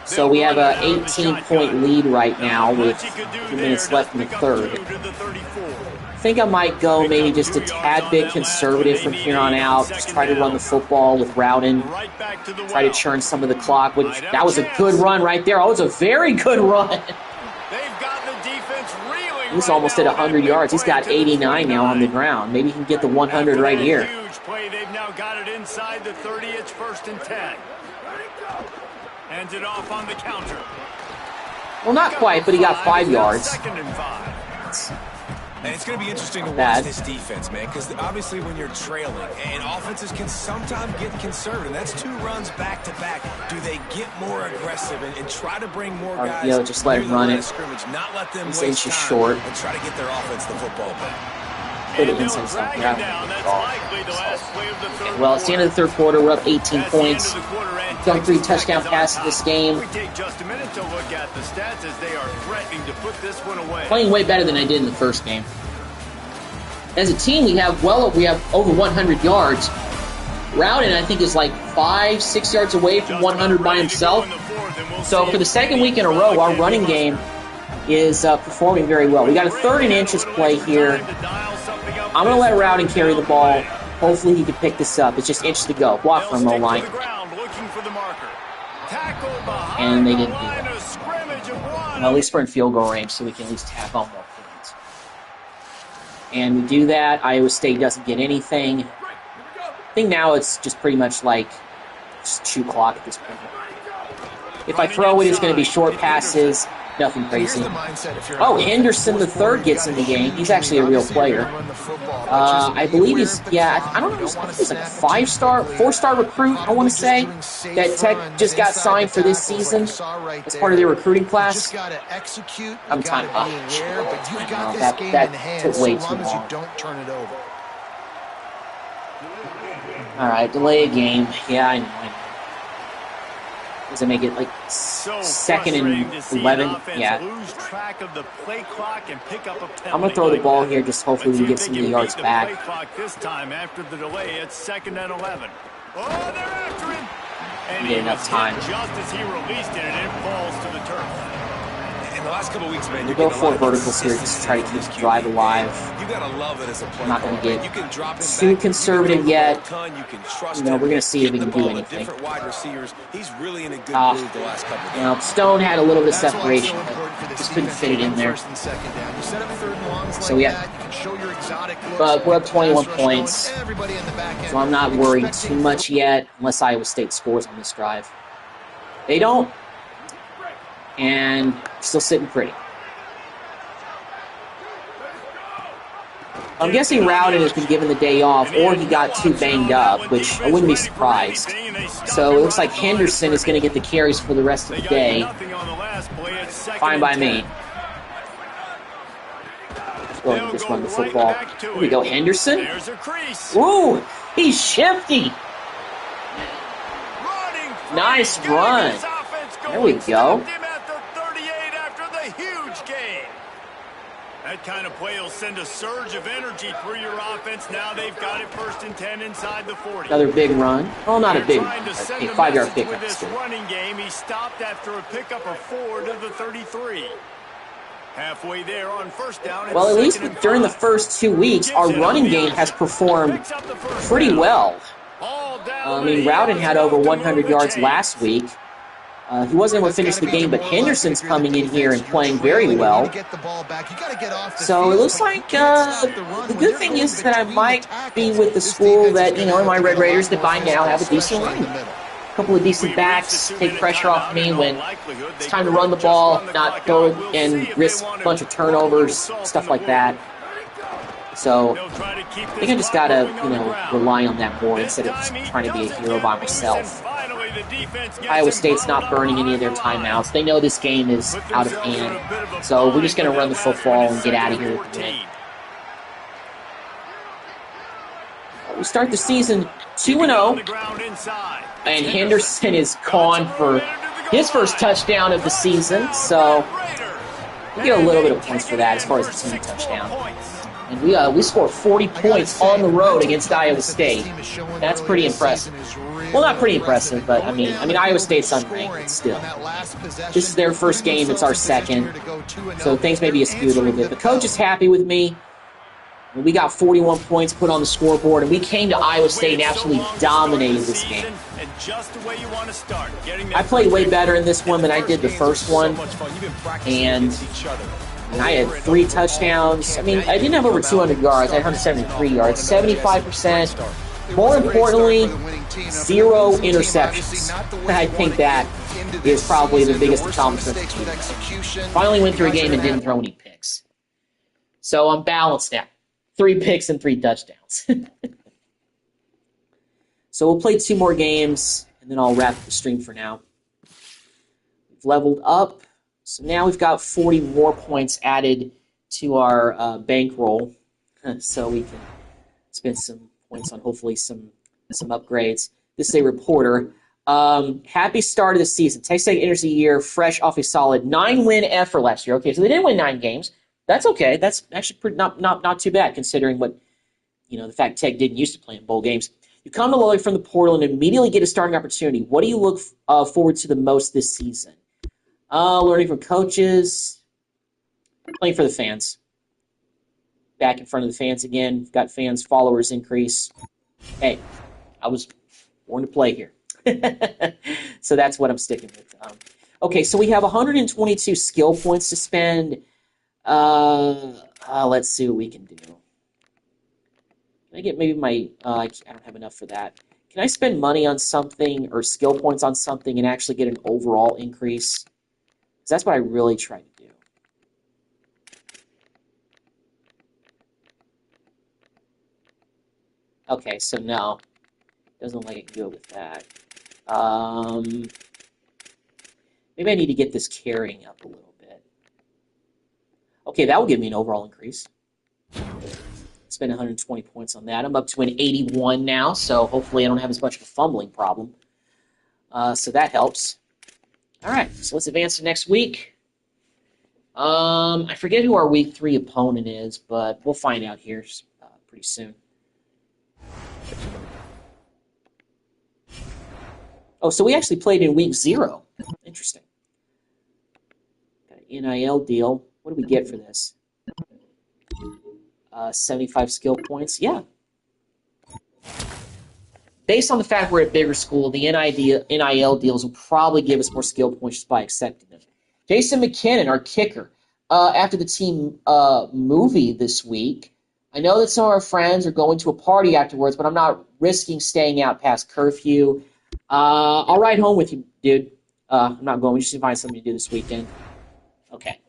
So we have a 18-point lead right now with 2 minutes left in the 3rd. I think I might go maybe just a tad bit conservative from here on out. Just try to run the football with Rowden. Try to churn some of the clock. That was a good run right there. Oh, it was a very good run. They've got the defense He's almost at 100 yards. He's got 89 now on the ground. Maybe he can get the 100 right here. Huge play. They've now got it inside the 30. It's 1st and 10. Hands it off on the counter. Well, not quite, but he got 5 yards. 2nd and 5. And it's going to be interesting to watch Bad. this defense, man, because obviously when you're trailing, and offenses can sometimes get conservative, and that's 2 runs back-to-back. Do they get more aggressive and try to bring more guys? Yo, just let him run it. Scrimmage, not let them He's waste inches time short. and try to get their offense the football back. Put it inside something. Well, it's the end of the third quarter. We're up 18 points. Done 3 touchdown passes this game. We take just a minute to look at the stats as they are threatening to put this one away. Playing way better than I did in the first game. As a team, we have over 100 yards. Rowden, I think, is like 5-6 yards away from 100 by himself. So for the second week in a row, our running game is performing very well. We got a 3rd and inches play here. I'm going to let Rowden carry the ball. Hopefully he can pick this up. It's just inches to go. Block from the line. And they didn't do that. Well, at least we're in field goal range, so we can at least tack on more points. And we do that. Iowa State doesn't get anything. I think now it's just pretty much like just shoot clock at this point. If I throw it, it's going to be short passes. Nothing crazy. Oh, Henderson the third gets in the game. He's actually a real player. I believe he's, I don't know, I think he's like a 4-star recruit, I want to say, that Tech just got signed for this season as part of their recruiting class. I'm time. That took way too long. All right, delay a game. Yeah, I know. Does it make it like 2nd and 11? Yeah. I'm going to throw the ball here, just hopefully we can get some of the yards back. This time after the delay, it's 2nd and 11. Oh, they're after him. And get enough time. Just as he released it, and it falls to the turf. In the last couple of weeks, man, we'll go for verticals here just to try to keep the drive alive. You gotta love it as a player. I'm not going to get too conservative yet. You know, we're going to see if we can do anything. He's really in a good move the last couple of games. You know, Stone had a little bit of separation, but just couldn't fit it in there. So but we're up 21 points. So I'm not worried too much yet, unless Iowa State scores on this drive. They don't. And still sitting pretty. I'm guessing Rowden has been given the day off, or he got too banged up, which I wouldn't be surprised. So it looks like Henderson is going to get the carries for the rest of the day. Fine by me. Let's go ahead and just run the football. Here we go, Henderson. Ooh, he's shifty. Nice run. There we go. That kind of play will send a surge of energy through your offense. Now they've got it 1st and 10 inside the 40. Another big run. Well, not a big run, but a 5-yard pickup. With this running game, he stopped after a pickup of 4 to the 33. Halfway there on 1st down. Well, at least during the first 2 weeks, our running game has performed pretty well. I mean, Rowden had over 100 yards last week. He wasn't able to finish the game, but Henderson's coming in here and playing very well. So it looks like the good thing is that I might be with the school that, you know, my Red Raiders that by now have a decent line. A couple of decent backs, take pressure off me when it's time to run the ball, not go and risk a bunch of turnovers, stuff like that. So I think I just got to, you know, rely on that more instead of just trying to be a hero by myself. Iowa State's not burning any of their timeouts. They know this game is out of hand. So we're just going to run the football and get out of here with the win. We start the season 2-0. And Henderson is gone for his first touchdown of the season. So we get a little bit of points for that as far as the team touchdown. And we scored 40 points on the road against Iowa State. That's pretty impressive. Well, not pretty impressive, but I mean Iowa State's unranked still. This is their first game. It's our second. So things may be skewed a little bit. The coach is happy with me. We got 41 points put on the scoreboard, and we came to Iowa State and absolutely dominated this game. I played way better in this one than I did the first one, and And I had 3 touchdowns. I mean, I didn't have over 200 yards. I had 173 yards, 75%. More importantly, 0 interceptions. I think that is probably the biggest accomplishment. Finally went through a game and didn't throw any picks. So I'm balanced now. 3 picks and 3 touchdowns. So we'll play 2 more games, and then I'll wrap the stream for now. We've leveled up. So now we've got 40 more points added to our bankroll. So we can spend some points on hopefully some upgrades. This is a reporter. Happy start of the season. Texas Tech enters the year fresh off a solid 9-win effort last year. Okay, so they didn't win 9 games. That's okay. That's actually not too bad considering what, the fact Tech didn't used to play in bowl games. You come to Lowry from the portal and immediately get a starting opportunity. What do you look forward to the most this season? Learning from coaches, playing for the fans. Back in front of the fans again. Got fans, followers increase. Hey, I was born to play here. So that's what I'm sticking with. Okay, so we have 122 skill points to spend. Let's see what we can do. Can I get maybe my... I don't have enough for that. Can I spend money on something or skill points on something and actually get an overall increase? Because that's what I really try to do. Okay, so no. Doesn't look like I can go with that. Maybe I need to get this carrying up a little bit. Okay, that will give me an overall increase. Spend 120 points on that. I'm up to an 81 now, so hopefully I don't have as much of a fumbling problem. So that helps. All right, so let's advance to next week. I forget who our week 3 opponent is, but we'll find out here pretty soon. Oh, so we actually played in week 0. Interesting. Got an NIL deal. What do we get for this? 75 skill points. Yeah. Based on the fact we're at bigger school, the NIL deals will probably give us more skill points just by accepting them. Jason McKinnon, our kicker, after the team movie this week, I know that some of our friends are going to a party afterwards, but I'm not risking staying out past curfew. I'll ride home with you, dude. I'm not going. We just need to find something to do this weekend. Okay.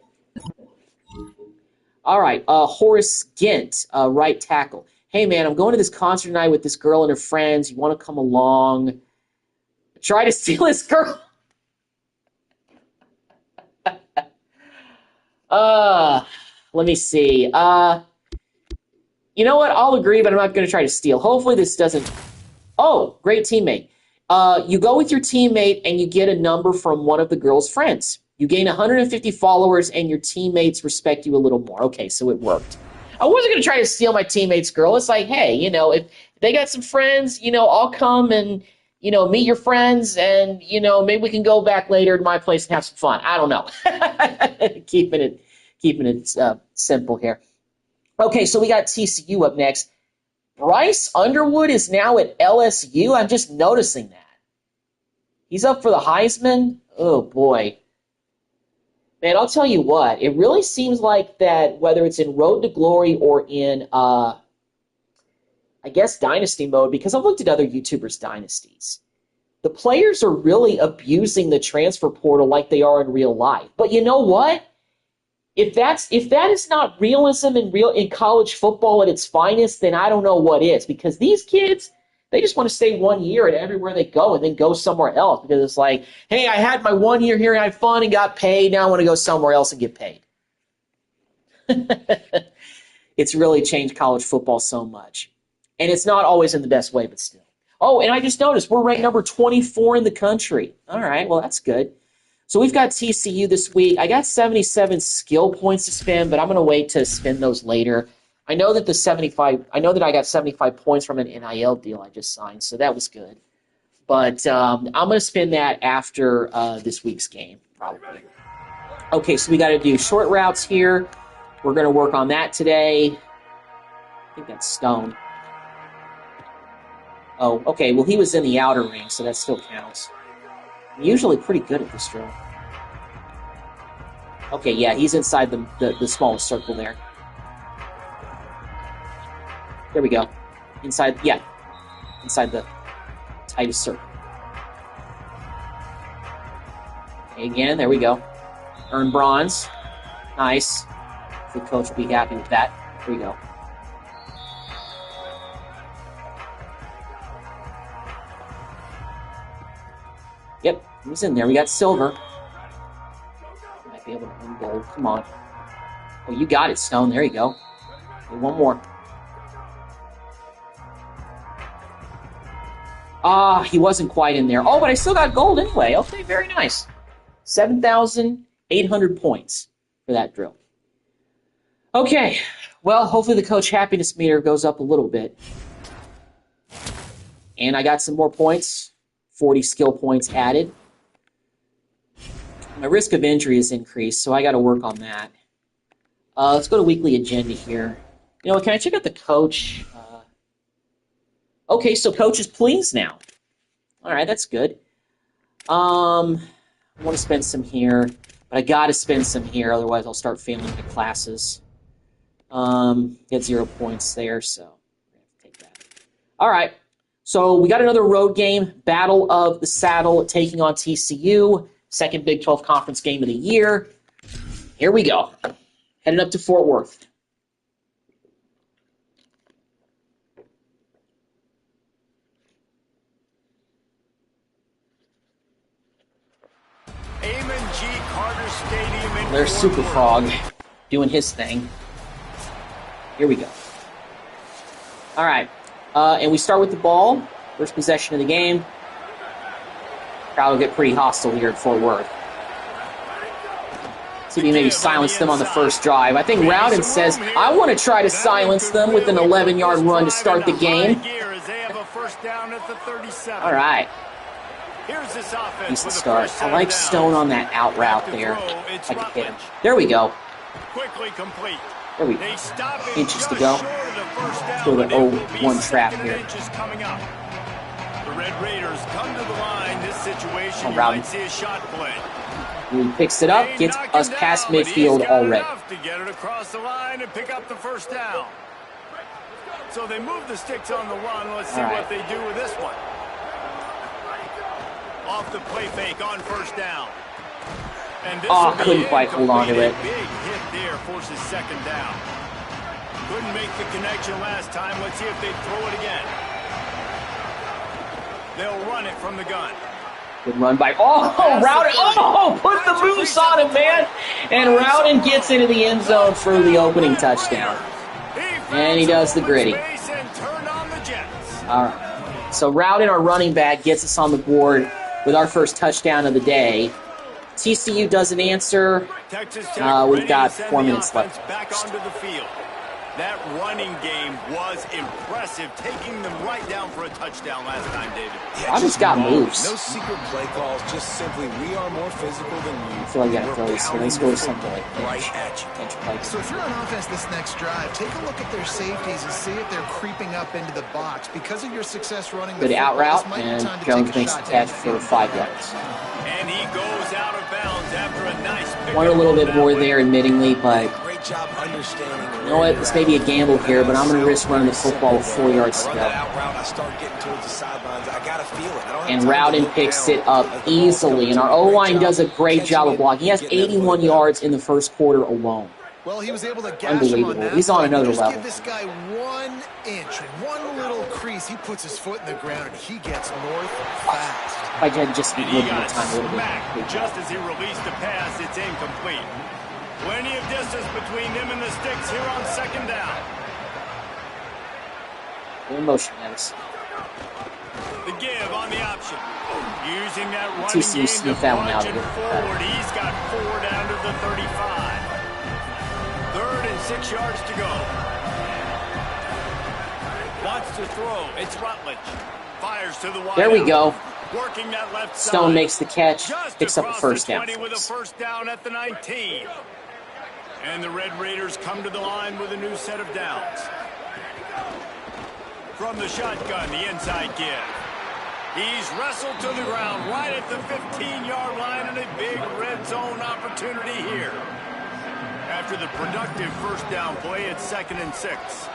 All right. Horace Gint, right tackle. Hey, man, I'm going to this concert tonight with this girl and her friends. You want to come along? Try to steal this girl. Let me see. You know what? I'll agree, but I'm not going to try to steal. Hopefully this doesn't... Oh, great teammate. You go with your teammate and you get a number from one of the girl's friends. You gain 150 followers and your teammates respect you a little more. Okay, so it worked. I wasn't going to try to steal my teammate's girl. It's like, hey, if they got some friends, I'll come and, meet your friends and, maybe we can go back later to my place and have some fun. I don't know. Keeping it simple here. Okay, so we got TCU up next. Bryce Underwood is now at LSU. I'm just noticing that. He's up for the Heisman. Oh, boy. Man, I'll tell you what. It really seems like that whether it's in Road to Glory or in, I guess, Dynasty mode, because I've looked at other YouTubers' dynasties, the players are really abusing the transfer portal like they are in real life. But you know what? If that is not realism in college football at its finest, then I don't know what is. Because these kids, they just want to stay 1 year at everywhere they go and then go somewhere else. Because it's like, hey, I had my 1 year here and I had fun and got paid. Now I want to go somewhere else and get paid. It's really changed college football so much. And it's not always in the best way, but still. Oh, and I just noticed we're ranked number 24 in the country. All right, well, that's good. So we've got TCU this week. I got 77 skill points to spend, but I'm going to wait to spend those later. I know that I got 75 points from an NIL deal I just signed, so that was good. But I'm going to spend that after this week's game, probably. Okay, so we got to do short routes here. We're going to work on that today. I think that's Stone. Oh, okay, well, he was in the outer ring, so that still counts. I'm usually pretty good at this drill. Okay, yeah, he's inside the smallest circle there. There we go. Inside the tightest circle. Okay, again, there we go. Earn bronze. Nice. The coach will be happy with that. Here we go. Yep, he was in there. We got silver. Might be able to win gold. Come on. Oh, you got it, Stone. There you go. Okay, one more. Ah, he wasn't quite in there. Oh, but I still got gold anyway. Okay, very nice. 7,800 points for that drill. Okay, well, hopefully the coach happiness meter goes up a little bit. And I got some more points. 40 skill points added. My risk of injury is increased, so I got to work on that. Let's go to weekly agenda here. You know, can I check out the coach? Okay, so coach is pleased now. All right, that's good. I want to spend some here, but I got to spend some here, otherwise I'll start failing the classes. Get 0 points there, so we're going to take that. All right, so we got another road game, Battle of the Saddle, taking on TCU, second Big 12 conference game of the year. Here we go. Heading up to Fort Worth. There's Super Frog doing his thing. Here we go. All right. And we start with the ball. First possession of the game. Crowd will get pretty hostile here at Fort Worth. See if we maybe silence them on the first drive. I think Rowden says, I want to try to silence them with an 11-yard run to start the game. All right. Decent start. I like Stone on that out route there. I can hit him. There we go. There we go. Inches to go. Let's go to the 0-1 trap here. The Red Raiders come to the line. This situation, you Rowden. might see a shot play. He picks it up, gets us past midfield already. To get it across the line and pick up the first down. So they move the sticks on the run. Let's see what they do with this one. Off the play fake on first down. And this couldn't quite hold on to it. Big hit there forces second down. Couldn't make the connection last time. Let's see if they throw it again. They'll run it from the gun. Good run by, Rowden, put the moves on him, man. And Rowden gets into the end zone for the opening touchdown. And he does the gritty. All right. So Rowden, our running back, gets us on the board with our first touchdown of the day. TCU doesn't answer. We've got 4 minutes left. Back onto the field. That running game was impressive, taking them right down for a touchdown last time, David. I just got moves. No secret play calls, just simply we are more physical than you. I feel like I gotta throw this here. Let's go to something like right at you. So if you're on offense this next drive, take a look at their safeties and see if they're creeping up into the box. Because of your success running the good out route, football, and Jones makes the catch for 5 yards. And he goes out of bounds after a nice pick. Wanted a little bit more there, admittingly, but Great job understanding. you know what? This may be a gamble here, but I'm going to risk running the football with 4 yards to go. And Rowden picks it up easily, and our O-line does a great job of blocking. He has 81 yards in the first quarter alone. Well, he was able to gash him on that. He's on another Just level. give this guy 1 inch, one little crease. He puts his foot in the ground, and he gets north fast. If I had just a little bit of time, a little bit. Just as he released the pass, it's incomplete. Plenty of distance between them and the sticks here on second down. Good motion, guys. The give on the option. Using that running TCU game to sneaked that one out punch of it it. forward. He's got 4 down to the 35. 3rd and 6 yards to go. Wants to throw. It's Rutledge. Fires to the wide. There we go. Working that left Stone side. makes the catch, Just picks up a across first the down. 20 with a first down at the 19. And the Red Raiders come to the line with a new set of downs. From the shotgun, the inside give. He's wrestled to the ground right at the 15-yard line, and a big red zone opportunity here. after the productive first down play at 2nd and 6.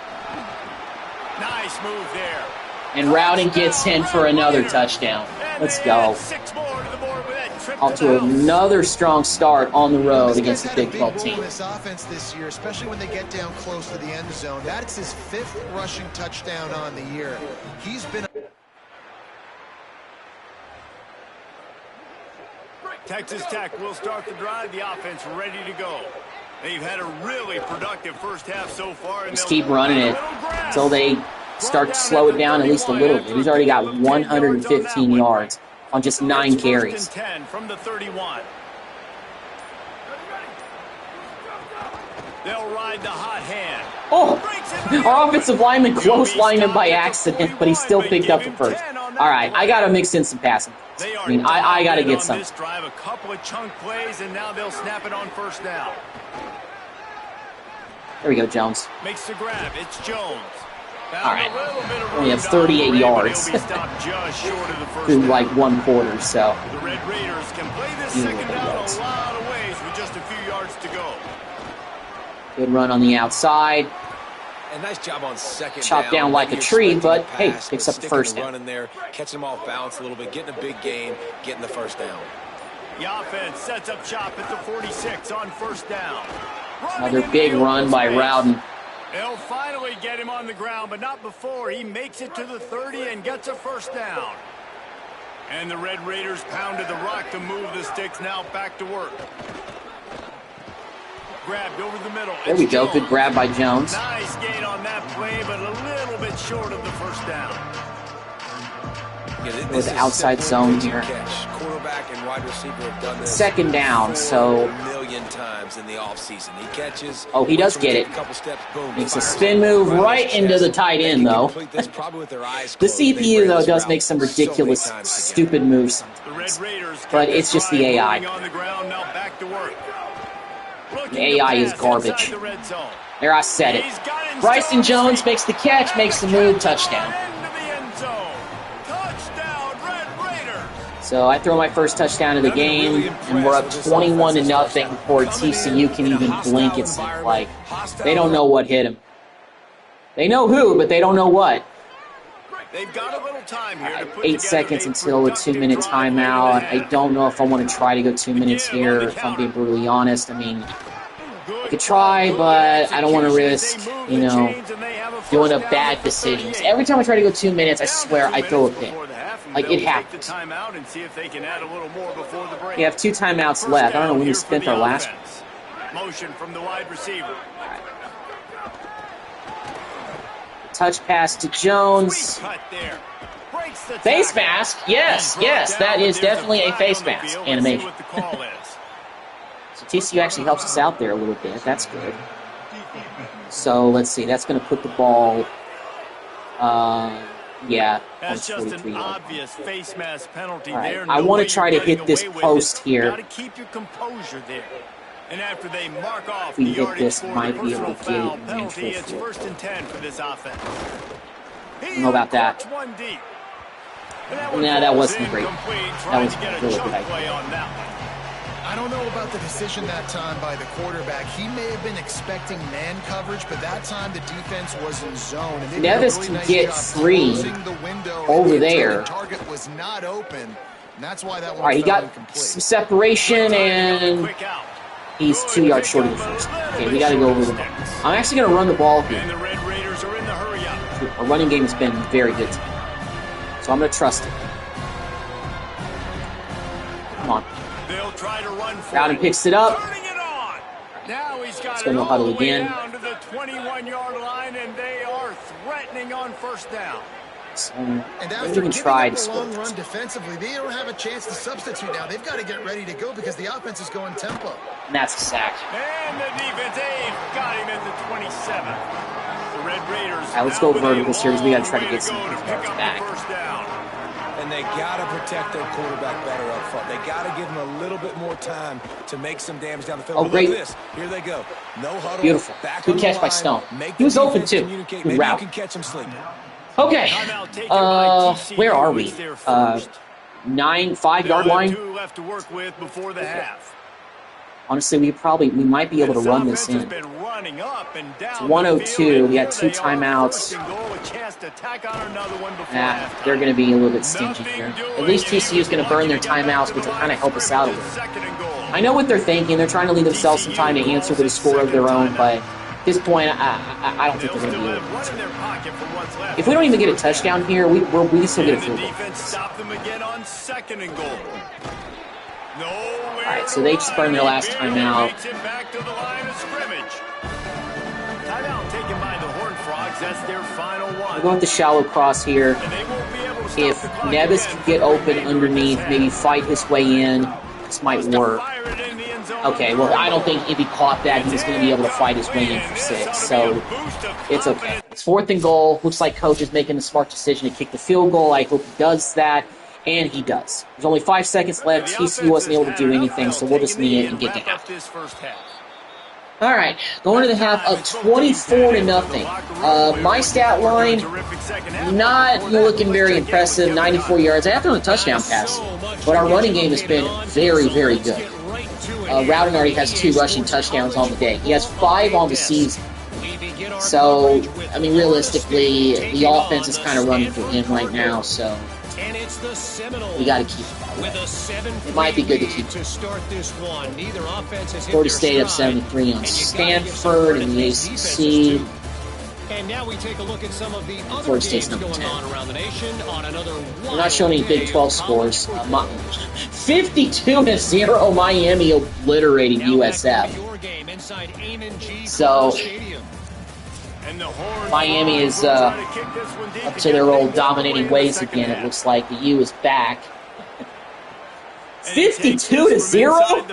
Nice move there. And Rowden gets him for another touchdown. Let's go. Off to another strong start on the road against the Big 12 team. This offense this year, especially when they get down close to the end zone. That's his 5th rushing touchdown on the year. He's been... Texas Tech will start the drive. The offense ready to go. They've had a really productive first half so far. Just keep running it until they start to slow it down at least a little bit. He's already got 115 yards on just 9 carries. 10 from the 31. They'll ride the hot hand. Oh, our offensive lineman clotheslined him by accident, but he still picked up the first. All right, I got to mix in some passing. I mean, I got to get some. This drive, a couple of chunk plays, and now they'll snap it on first down. There we go, Jones. Makes the grab. It's Jones. All right. We have 38 yards through like 1 quarter, so. The Red Raiders can play this second down a lot of ways with just a few yards to go. Good run on the outside. And nice job on second Chopped down like a tree, but hey, picks up the first down. Running there, catching him off balance a little bit, getting a big gain, getting the first down. The offense sets up shop at the 46 on first down. Another big run by Rowden. They'll finally get him on the ground, but not before he makes it to the 30 and gets a first down. And the Red Raiders pounded the rock to move the sticks. Now back to work. Grabbed over the middle. There we go. Good grab by Jones. Nice gain on that play, but a little bit short of the first down. With the outside zone here. Quarterback and wide receiver have done this. Second down, so. A million times in the offseason. He catches. Oh, he does get it. Makes a spin move right into the tight end, though. The CPU, though, does make some ridiculous, stupid moves sometimes. But it's just the AI. The AI is garbage. There, I said it. Bryson Jones makes the catch, makes the move, touchdown. So I throw my first touchdown of the game, and we're up 21-0 before TCU can even blink, it seems like. They don't know what hit him. They know who, but they don't know what. They've got a little time here to put 8 seconds until a 2-minute timeout. I don't know if I want to try to go 2 minutes here, if I'm being brutally honest. I mean, I could try, but I don't want to risk, you know, doing a bad decisions. Every time I try to go 2 minutes, I swear I throw a pick. Like, it happens. We have 2 timeouts left. I don't know when we spent our last one. Motion from the wide receiver. Touch pass to Jones. Face mask? Yes, yes, that is definitely a face mask animation. So TCU actually helps us out there a little bit. That's good. So let's see. That's going to put the ball, yeah. That's just an obvious face mask penalty there. I want to try to hit this post here. Got to keep your composure there. And after they mark off the yardage for the personal foul penalty, it's 1st and 10 for this offense. I don't know about that. Nah, that wasn't great. That was a really good idea. I don't know about the decision that time by the quarterback. He may have been expecting man coverage, but that time the defense was in zone. And Nevis can get free over there. The target was not open. And that's why that one All right, he got some separation, and he's 2 yards short of the first. Okay, we got to go over the ball. I'm actually going to run the ball here. And the Red Raiders are in the hurry up. Our running game has been very good today. So I'm going to trust it. Come on. They'll try to run for Rowden picks it up. Now he's got it all the way again. Down to the 21-yard line, and they are threatening on first down. And after giving up a long run defensively, they don't have a chance to substitute now. They've got to get ready to go because the offense is going tempo. And that's a sack. And the defense got him at the 27. The Red Raiders. All right, let's go vertical series. We got to try to get some yards back. And they got to protect their quarterback better up front. They got to give him a little bit more time to make some damage down the field. Oh, great. Look at this. Here they go. No huddle. Beautiful. Good catch by Stone. He was open, too. Good route. You can catch him sleeping. Okay, where are we? 5 yard line. Left to work with before the half. Honestly, we might be able to run this in. It's 102. We got 2 timeouts. They're going to be a little bit stingy here. At least TCU is going to burn their timeouts, which will kind of help us out a little. I know what they're thinking. They're trying to leave themselves some time to answer with a score of their own, but at this point, I don't think they're going to be able to. If we don't even get a touchdown here, we still get a field goal. Alright, so they just burned their last timeout. We'll go with the shallow cross here. If Nevis can get open underneath, maybe fight his way in, this might work. Okay, well, I don't think if he caught that, he was going to be able to fight his way in for 6, so it's okay. It's 4th and goal. Looks like Coach is making the smart decision to kick the field goal. I hope he does that, and he does. There's only 5 seconds left. TCU wasn't able to do anything, so we'll just knee it and get to half. All right, going to the half of 24-0. My stat line, not looking very impressive. 94 yards. I have to run a touchdown pass, but our running game has been very, very good. Rowden already has 2 rushing touchdowns on the day. He has 5 on the season. So, I mean, realistically, the offense is kind of running for him right now, so we got to keep it that way. It might be good to keep it. Florida State up 73 on Stanford in the ACC. And now we take a look at some of the other Florida State's games number going 10. on around the nation on another. We're not showing any Big 12 scores. 52-0 Miami obliterating USF. So Miami is up to their old dominating ways again. It looks like the U is back. 52-0?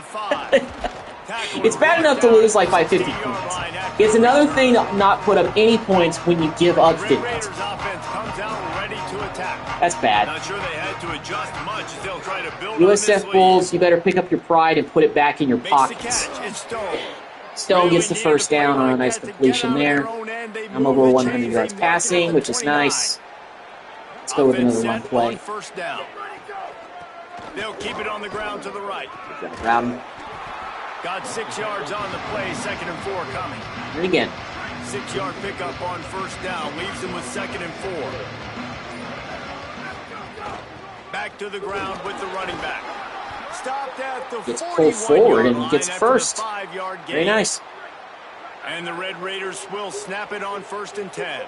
It's bad enough to lose like by 50 points. It's another thing to not put up any points when you give up 50. That's bad. USF Bulls, you better pick up your pride and put it back in your pockets. Stone gets the first down on a nice completion there. I'm over 100 yards passing, which is nice. Let's go with another run play. They'll keep it on the ground to the right. Rowden. Got 6 yards on the play, 2nd and 4 coming. And again. 6-yard pickup on first down, leaves them with 2nd and 4. Back to the ground with the running back. Stopped at the gets pulled forward and gets first. Very nice. And the Red Raiders will snap it on 1st and 10.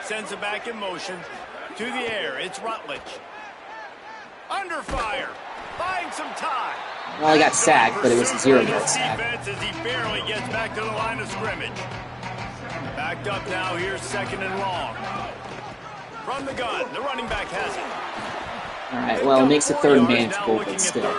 Sends it back in motion. To the air, it's Rutledge. Under fire. Buying some time. Well, he got sacked, but it was a 0-yard sack. As he barely gets back to the line of scrimmage. Backed up now, here's 2nd and long. From the gun, the running back has it. All right, well, it makes it 3rd and manageable, but still.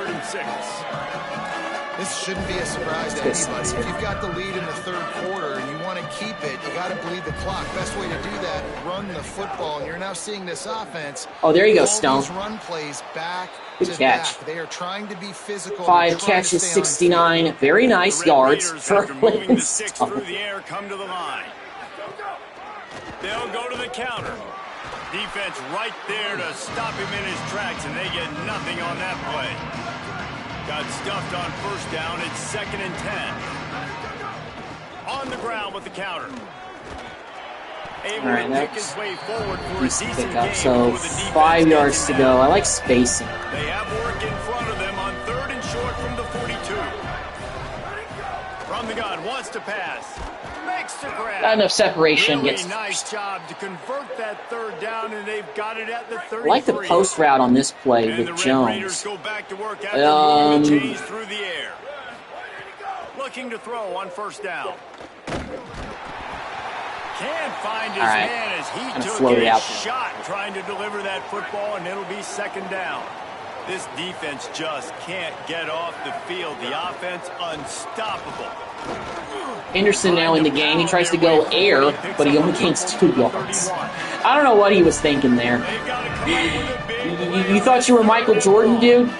This shouldn't be a surprise to anybody. If you've got the lead in the 3rd quarter and you want to keep it, you got to bleed the clock. Best way to do that, run the football. And you're now seeing this offense. Oh, there you go, Stone. Run plays back Good catch. back. They are trying to be physical. 5 catches, 69. Very nice yards for Stone. Through the air, come to the line. They'll go to the counter. Defense right there to stop him in his tracks, and they get nothing on that play. Got stuffed on first down. It's 2nd and 10. On the ground with the counter. Able All right, to pick his way forward for a decent pickup. game So 5 yards to go. I like spacing. They have work in front of them on 3rd and short from the 42. From the gun, wants to pass. Makes the grab. Not enough separation. Really Gets nice job to convert that 3rd down, and they've got it at the 33. I like the post route on this play and with the Jones. Red Raiders go back to work after moving the chains through the air. Looking to throw on first down. Can't find his man as he took a shot trying to deliver that football, and it'll be 2nd down. This defense just can't get off the field. The offense unstoppable. Henderson now in the game. He tries to go air, but he only gains 2 yards. I don't know what he was thinking there. You thought you were Michael Jordan, dude?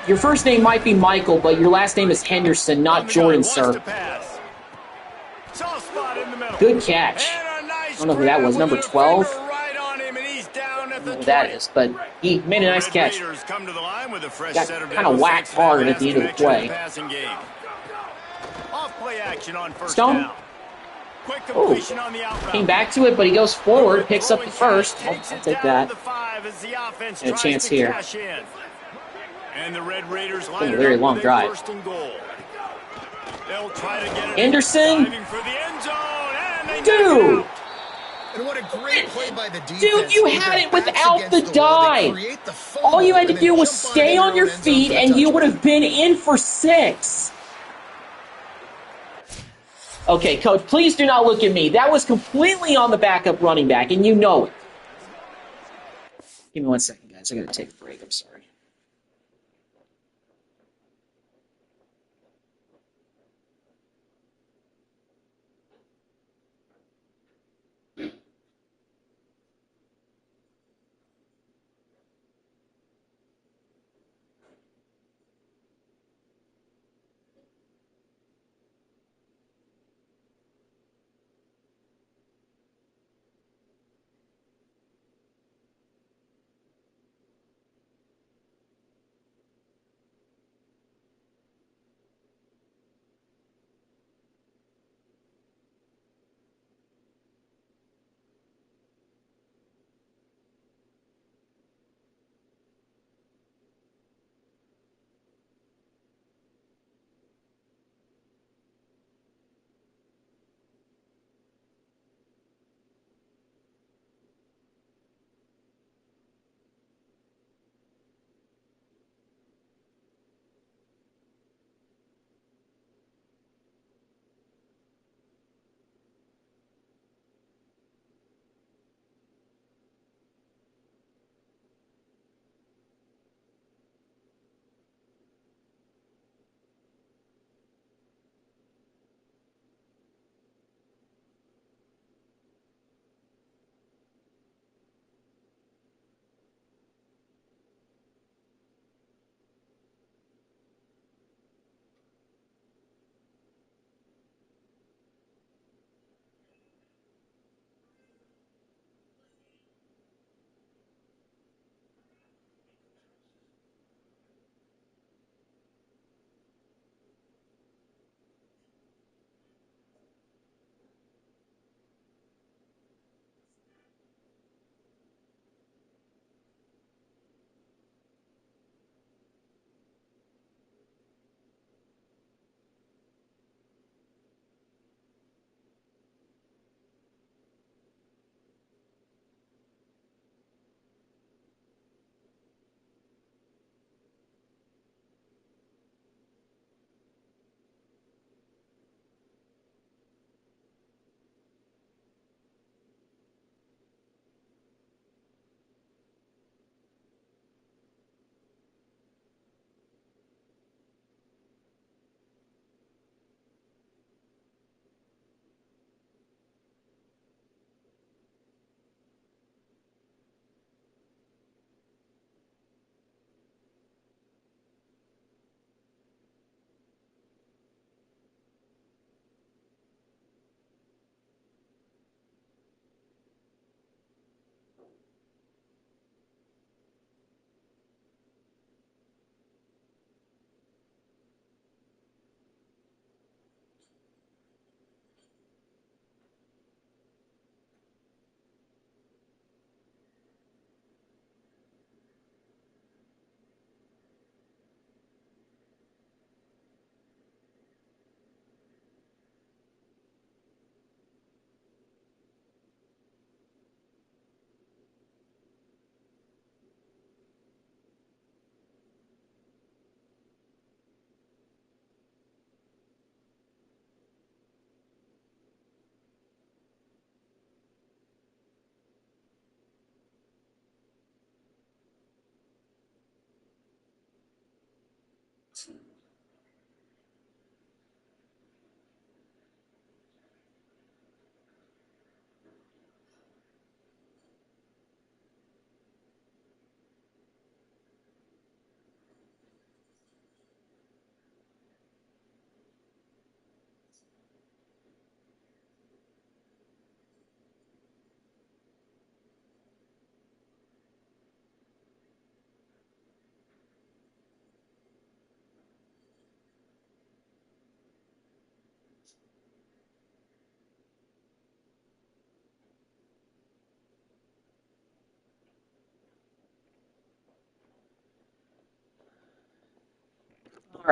Your first name might be Michael, but your last name is Henderson, not Jordan, sir. Good catch. I don't know who that was, number 12? at know the what that 20. is, but he made a nice Red catch. Raiders come to the line with a fresh Got set of kind of whacked thanks to that hard at last the end of the connection in play. passing game. Off play action on first Stone. down. Quick Oh, completion on the out route. came back to it, but he goes forward, picks up the first. I'll take that. And a chance here. And the Red Raiders a line very up long with drive. a first and goal. They'll try to get it. Anderson. Diving for the end zone, and they Dude. knock it out. And what a great play by the defense. Dude, you With had their it backs without against the wall, they dive. create the fumble All you had to and then do was jump on stay into on their your own end zone feet, for the and you would touchdown. have been in for 6. Okay, Coach, please do not look at me. That was completely on the backup running back, and you know it. Give me 1 second, guys. I got to take a break. I'm sorry.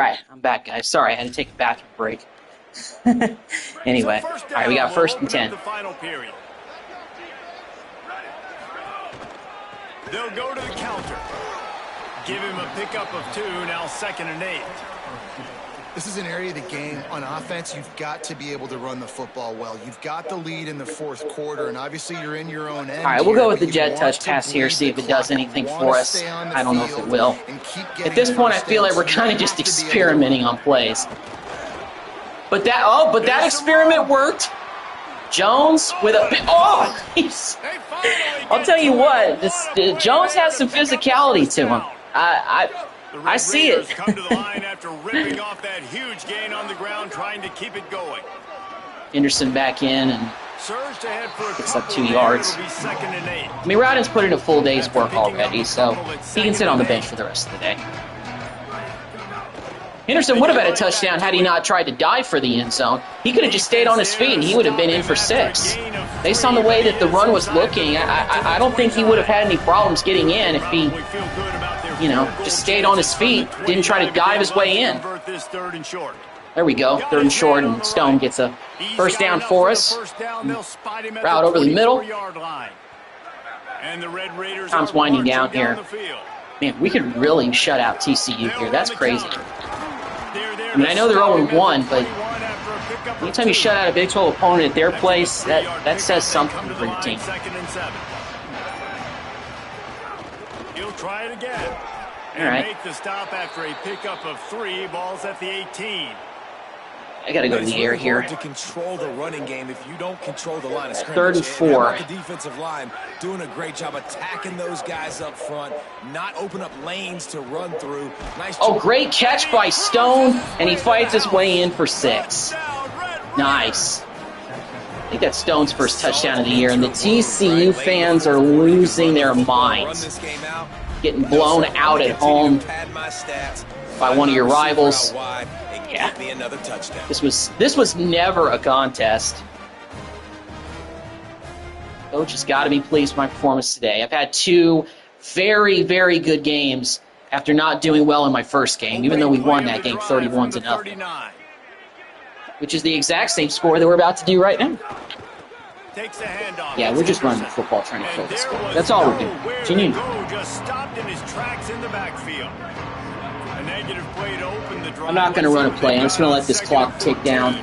right, I'm back, guys. Sorry, I had to take a bathroom break. Anyway, all right, we got 1st and 10. The final period. They'll go to the counter. Give him a pickup of 2, now 2nd and 8. This is an area of the game on offense you've got to be able to run the football well. You've got the lead in the 4th quarter, and obviously you're in your own end. All right, we'll go with the jet touch pass here, see if it does anything for us. I don't know if it will. At this point, I feel like we're kind of just experimenting on plays. But that experiment worked. Jones with a I'll tell you what, Jones has some physicality to him. I see it. Come to the line after ripping off that huge gain on the ground, trying to keep it going. Henderson back in and Surged ahead for picks up 2 yards. I mean, Rowden's put in a full day's work already, so he can sit on the bench for the rest of the day. Henderson would have had a touchdown had he not tried to dive for the end zone. He could have just stayed on his feet, and he would have been in for 6. Based on the way that the run was looking, I don't think he would have had any problems getting in if he, just stayed on his feet, didn't try to dive his way in. There we go, 3rd and short, and Stone gets a 1st down for us. Route over the middle. Time's winding down here. Man, we could really shut out TCU here. That's crazy. I mean, I know they're 0-1, but anytime you shut out a Big 12 opponent at their place, that says something for your team. He'll try it again. All right. Make the stop after a pickup of 3. Balls at the 18. I got to go to the air here. To control the running game if you don't control the line of scrimmage. 3rd and 4. The defensive line doing a great job attacking those guys up front, not open up lanes to run through. Nice. Great catch by Stone, and he fights his way in for 6. Nice. I think that's Stone's first touchdown of the year, and the TCU fans are losing their minds. Getting blown out at home by one of your rivals. Yeah. This was never a contest. Coach has got to be pleased with my performance today. I've had 2 very, very good games after not doing well in my first game, even though we won that game 31-0. Which is the exact same score that we're about to do right now. Yeah, we're just running the football, trying to kill the score. That's all we're doing. Continue. Just stopped in his tracks in the backfield. A negative play to open the drive. I'm not going to run a play. I'm just going to let this clock tick down.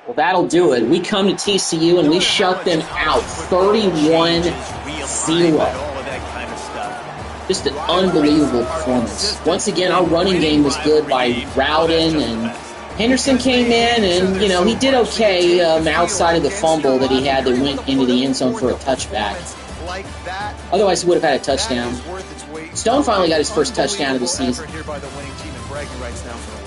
Well, that'll do it. We come to TCU and we shut them out 31-0. Just an unbelievable performance. Once again, our running game was good by Rowden, and Henderson came in, and, he did okay outside of the fumble that he had that went into the end zone for a touchback. Otherwise, he would have had a touchdown. Stone finally got his first touchdown of the season.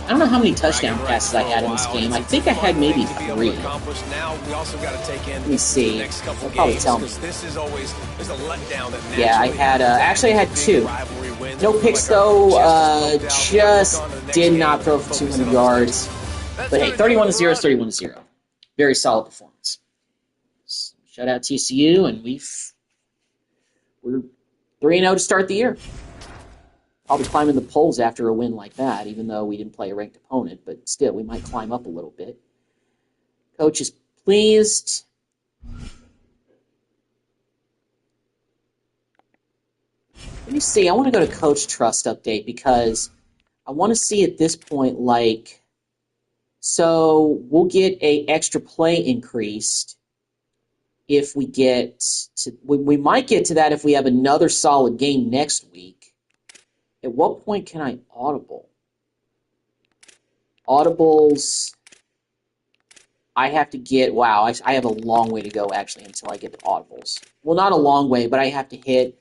I don't know how many touchdown passes I had in this game. I think I had maybe 3. Let me see. They'll probably tell me. Yeah, I had actually I had 2. No picks though. Just did not throw for 200 yards. But hey, 31-0 is 31-0. Very solid performance. Shut out TCU, and we're 3-0 to start the year. Probably climbing the polls after a win like that, even though we didn't play a ranked opponent, but still, we might climb up a little bit. Coach is pleased. Let me see. I want to go to Coach Trust update because I want to see at this point, so we'll get a extra play increased if we get to, we might get to that if we have another solid game next week. At what point can I audible? Audibles, I have to get, I have a long way to go actually until I get the audibles. Well, not a long way, but I have to hit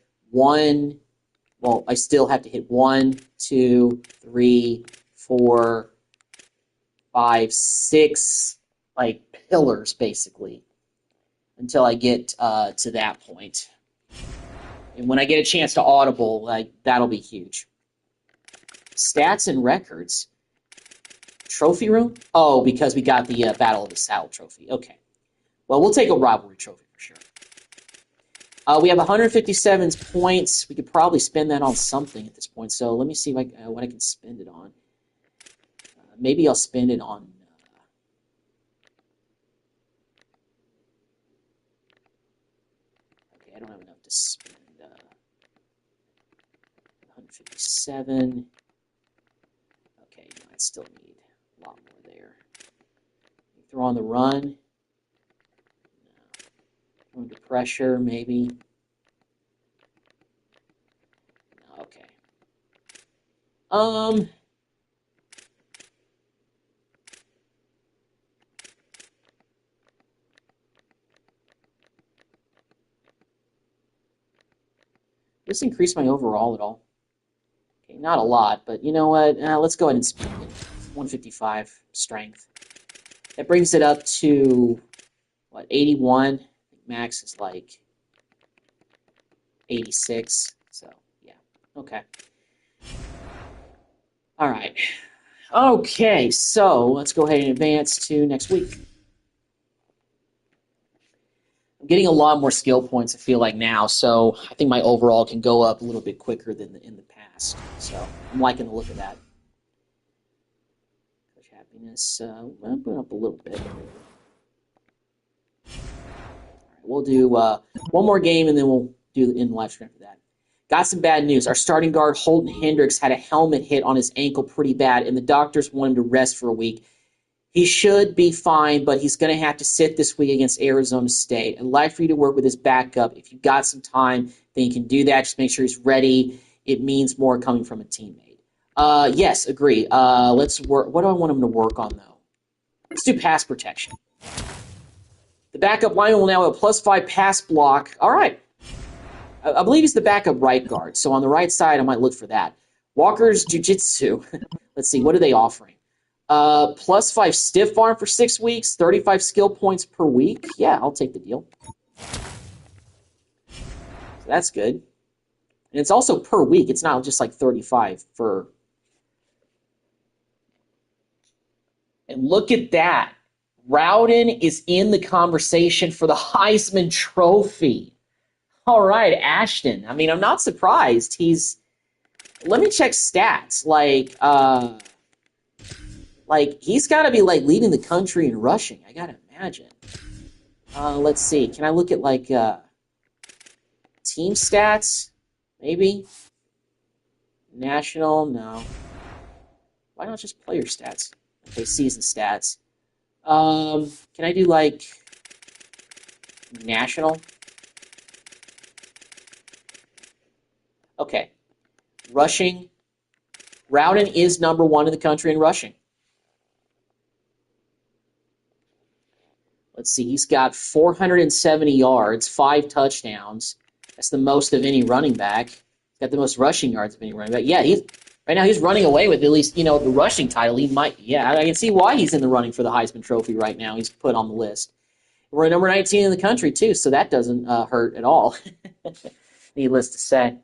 I still have to hit 1, 2, 3, 4, 5, 6, pillars basically, until I get to that point. And when I get a chance to audible, that'll be huge. Stats and records. Trophy room? Oh, because we got the Battle of the Saddle trophy. Okay. Well, we'll take a rivalry trophy for sure. We have 157 points. We could probably spend that on something at this point. So let me see what I can spend it on. Maybe I'll spend it on... okay, I don't have enough to spend. 157. Okay, no, I still need a lot more there. Throw on the run. No. Under pressure, maybe. No, okay. Does this increase my overall at all? Okay, not a lot, but you know what? Let's go ahead and spend it. 155 strength. That brings it up to, what, 81? Max is like 86. So, yeah. Okay. All right. Okay, so let's go ahead and advance to next week. I'm getting a lot more skill points, I feel like, now, so I think my overall can go up a little bit quicker than in the past. So I'm liking the look of that. Coach Happiness, I'm going up a little bit. All right, we'll do one more game, and then we'll do in the live stream for that. Got some bad news. Our starting guard, Holden Hendricks, had a helmet hit on his ankle pretty bad, and the doctors want him to rest for a week. He should be fine, but he's going to have to sit this week against Arizona State. I'd like for you to work with his backup. If you've got some time, then you can do that. Just make sure he's ready. It means more coming from a teammate. Yes, agree. Let's work. What do I want him to work on, though? Let's do pass protection. The backup lineman will now have a +5 pass block. All right. I believe he's the backup right guard. So on the right side, I might look for that. Walker's Jiu-Jitsu. Let's see. What are they offering? +5 stiff arm for 6 weeks, 35 skill points per week. Yeah, I'll take the deal. So that's good. And it's also per week. It's not just like 35 for... And look at that. Rowden is in the conversation for the Heisman Trophy. All right, Ashton. I mean, I'm not surprised. He's... Let me check stats. Like, he's got to be, like, leading the country in rushing. I got to imagine. Let's see. Can I look at, like, team stats? Maybe? National? No. Why not just player stats? Okay, season stats. Can I do, like, national? Okay. Rushing. Rowden is #1 in the country in rushing. Let's see, he's got 470 yards, 5 touchdowns. That's the most of any running back. He's got the most rushing yards of any running back. Yeah, right now he's running away with at least, the rushing title. He might, yeah, I can see why he's in the running for the Heisman Trophy right now. He's put on the list. We're number 19 in the country, too, so that doesn't hurt at all, needless to say.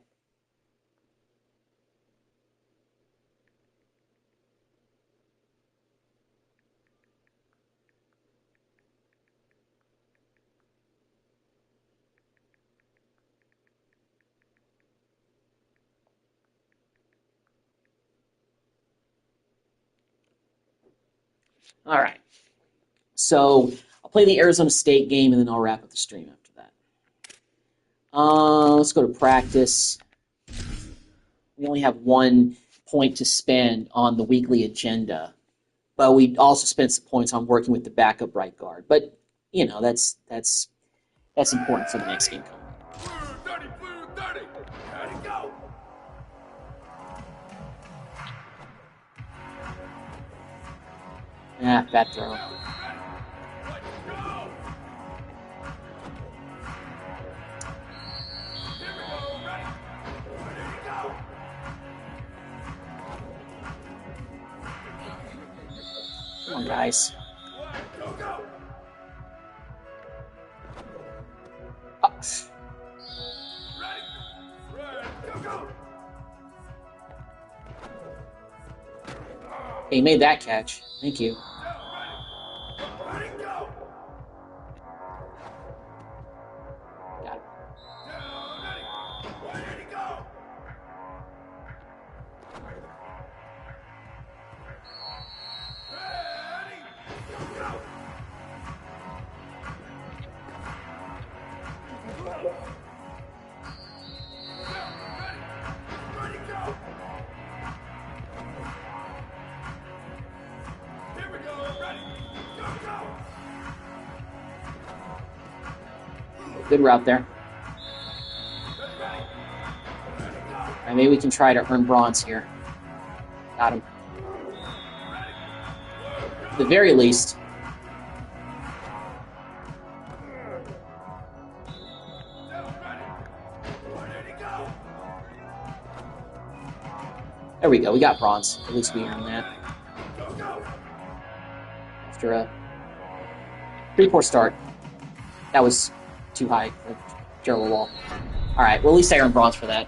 All right. So I'll play the Arizona State game, and then I'll wrap up the stream after that. Let's go to practice. We only have 1 point to spend on the weekly agenda, but we also spent some points on working with the backup right guard. But that's important for the next game coming. Bad throw. Come on, guys. Oh. Hey, he made that catch. Thank you. Got it. Good route there. All right, maybe we can try to earn bronze here. Got him. At the very least. There we go. We got bronze. At least we earned that. After a pretty poor start. That was too high for Gerald Wall. All right. Well, at least I earned bronze for that.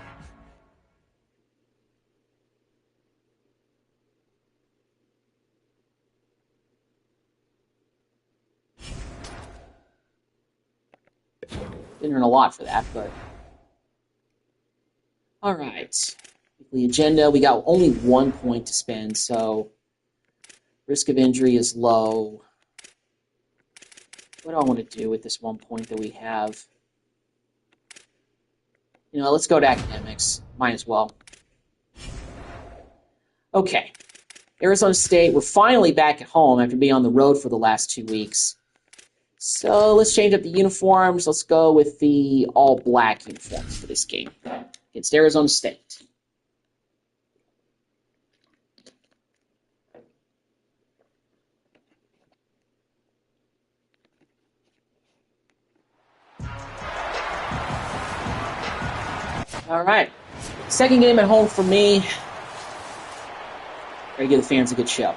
Didn't earn a lot for that, but... All right. Weekly agenda. We got only 1 point to spend, so risk of injury is low. What do I want to do with this 1 point that we have? You know, let's go to academics. Might as well. Okay. Arizona State, we're finally back at home after being on the road for the last 2 weeks. So let's change up the uniforms. Let's go with the all-black uniforms for this game against Arizona State. All right. Second game at home for me. Try to give the fans a good show.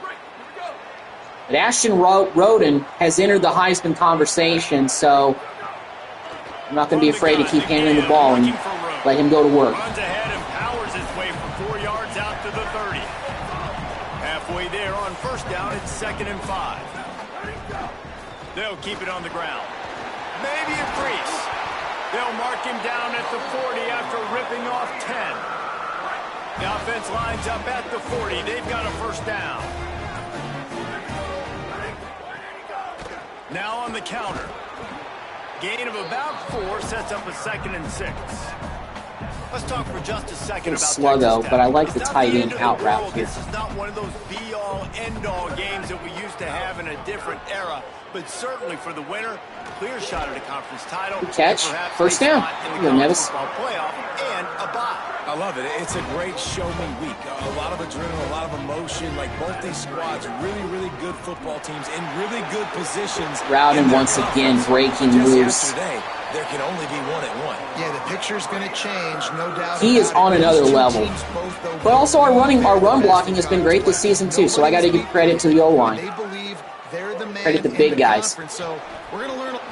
But Ashton Roden has entered the Heisman conversation, so I'm not going to be afraid to keep handling the ball and let him go to work. Runs ahead and powers his way for 4 yards out to the 30. Halfway there on first down, it's 2nd and 5. They'll keep it on the ground. Maybe a crease. They'll mark him down at the 40 after ripping off 10. The offense lines up at the 40. They've got a first down. Now on the counter. Gain of about 4 sets up a 2nd and 6. Let's talk for just a second about Sluggo, but I like the tight end out route here. This is not one of those be-all, end-all games that we used to have in a different era, but certainly for the winner, clear shot at a conference title. Good catch. First down. Here you go, Nevis. Playoff and a bye. I love it. It's a great show-me week. A lot of adrenaline, a lot of emotion. Like both these squads, really, really good football teams in really good positions. Rowden once again breaking loose. Yesterday, there can only be one at one. Yeah, the picture's going to change, no doubt. He is on another level. But also our run blocking has been great this season too, so I got to give credit to the O-line. Credit the big guys.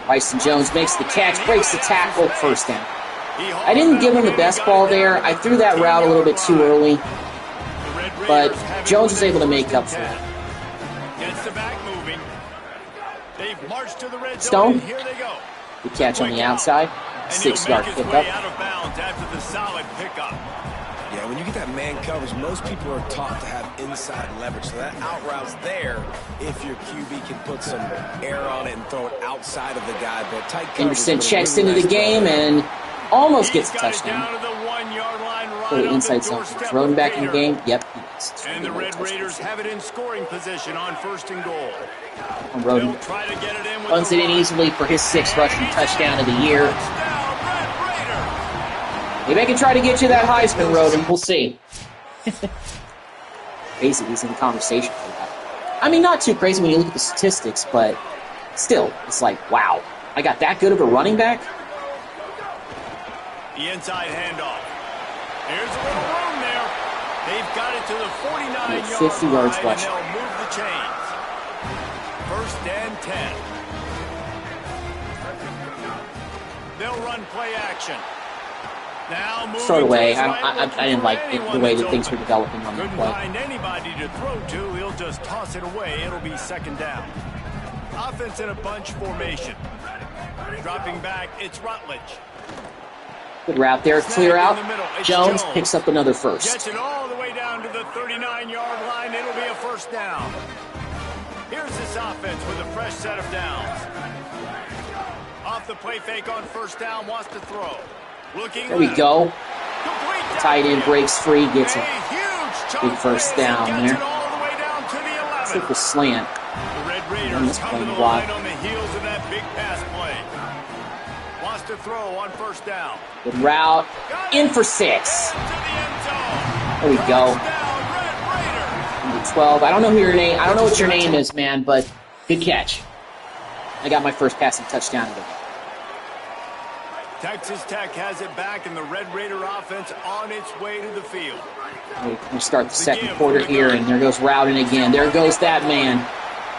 Bryson Jones makes the catch, breaks the tackle, first down. I didn't give him the best ball there. I threw that route a little bit too early, but Jones was able to make up for it. Gets the back moving. They've marched to the red Stone. zone. Here they go. Good catch on the outside. 6-yard pickup. Out of bounds after the solid pickup. Yeah, when you get that man coverage, most people are taught to have inside leverage. So that out route's there if your QB can put some air on it and throw it outside of the guy. But tight coverage. Anderson checks into the game and almost gets a touchdown. Down to the 1 yard line, right So the inside zone. Is Roden back in the game? Yep, he is. And the Red Raiders have it in scoring position on 1st and goal. On Roden. They'll try to get it in with Runs it in easily for his 6th rushing touchdown of the year. Maybe I can try to get you that Heisman, Roden. We'll see. Crazy, he's in the conversation for that. I mean, not too crazy when you look at the statistics, but still, it's like, wow, I got that good of a running back? The inside handoff. There's a little room there. They've got it to the 49-yard 50 yards line, rushing. and they'll move the chains. 1st and 10. They'll run play action. throw it away. I didn't like the way that things were developing on that Couldn't play. find anybody to throw to. He'll just toss it away. It'll be second down. Offense in a bunch formation. Dropping back, it's Rutledge. Good route there. Clear out. Jones picks up another first. Gets it all the way down to the 39-yard line. It'll be a first down. Here's this offense with a fresh set of downs. Off the play fake on first down, wants to throw. Looking There we left. go. Complete Tight end breaks free, gets a a huge chunk big first plays and down gets there. it all the way down to the 11. Took the slant. The Red And Raiders this come to play the block. line on the heels of that big pass play. Wants to throw on first down. Good route. In for 6. To the end zone. There we go. Down, Red Raider. Number 12. I don't know who your name. I don't know what your name is, man, but good catch. I got my first passing touchdown of it. Texas Tech has it back, and the Red Raider offense on its way to the field. We start the second quarter here, and there goes Rowden again. There goes that man.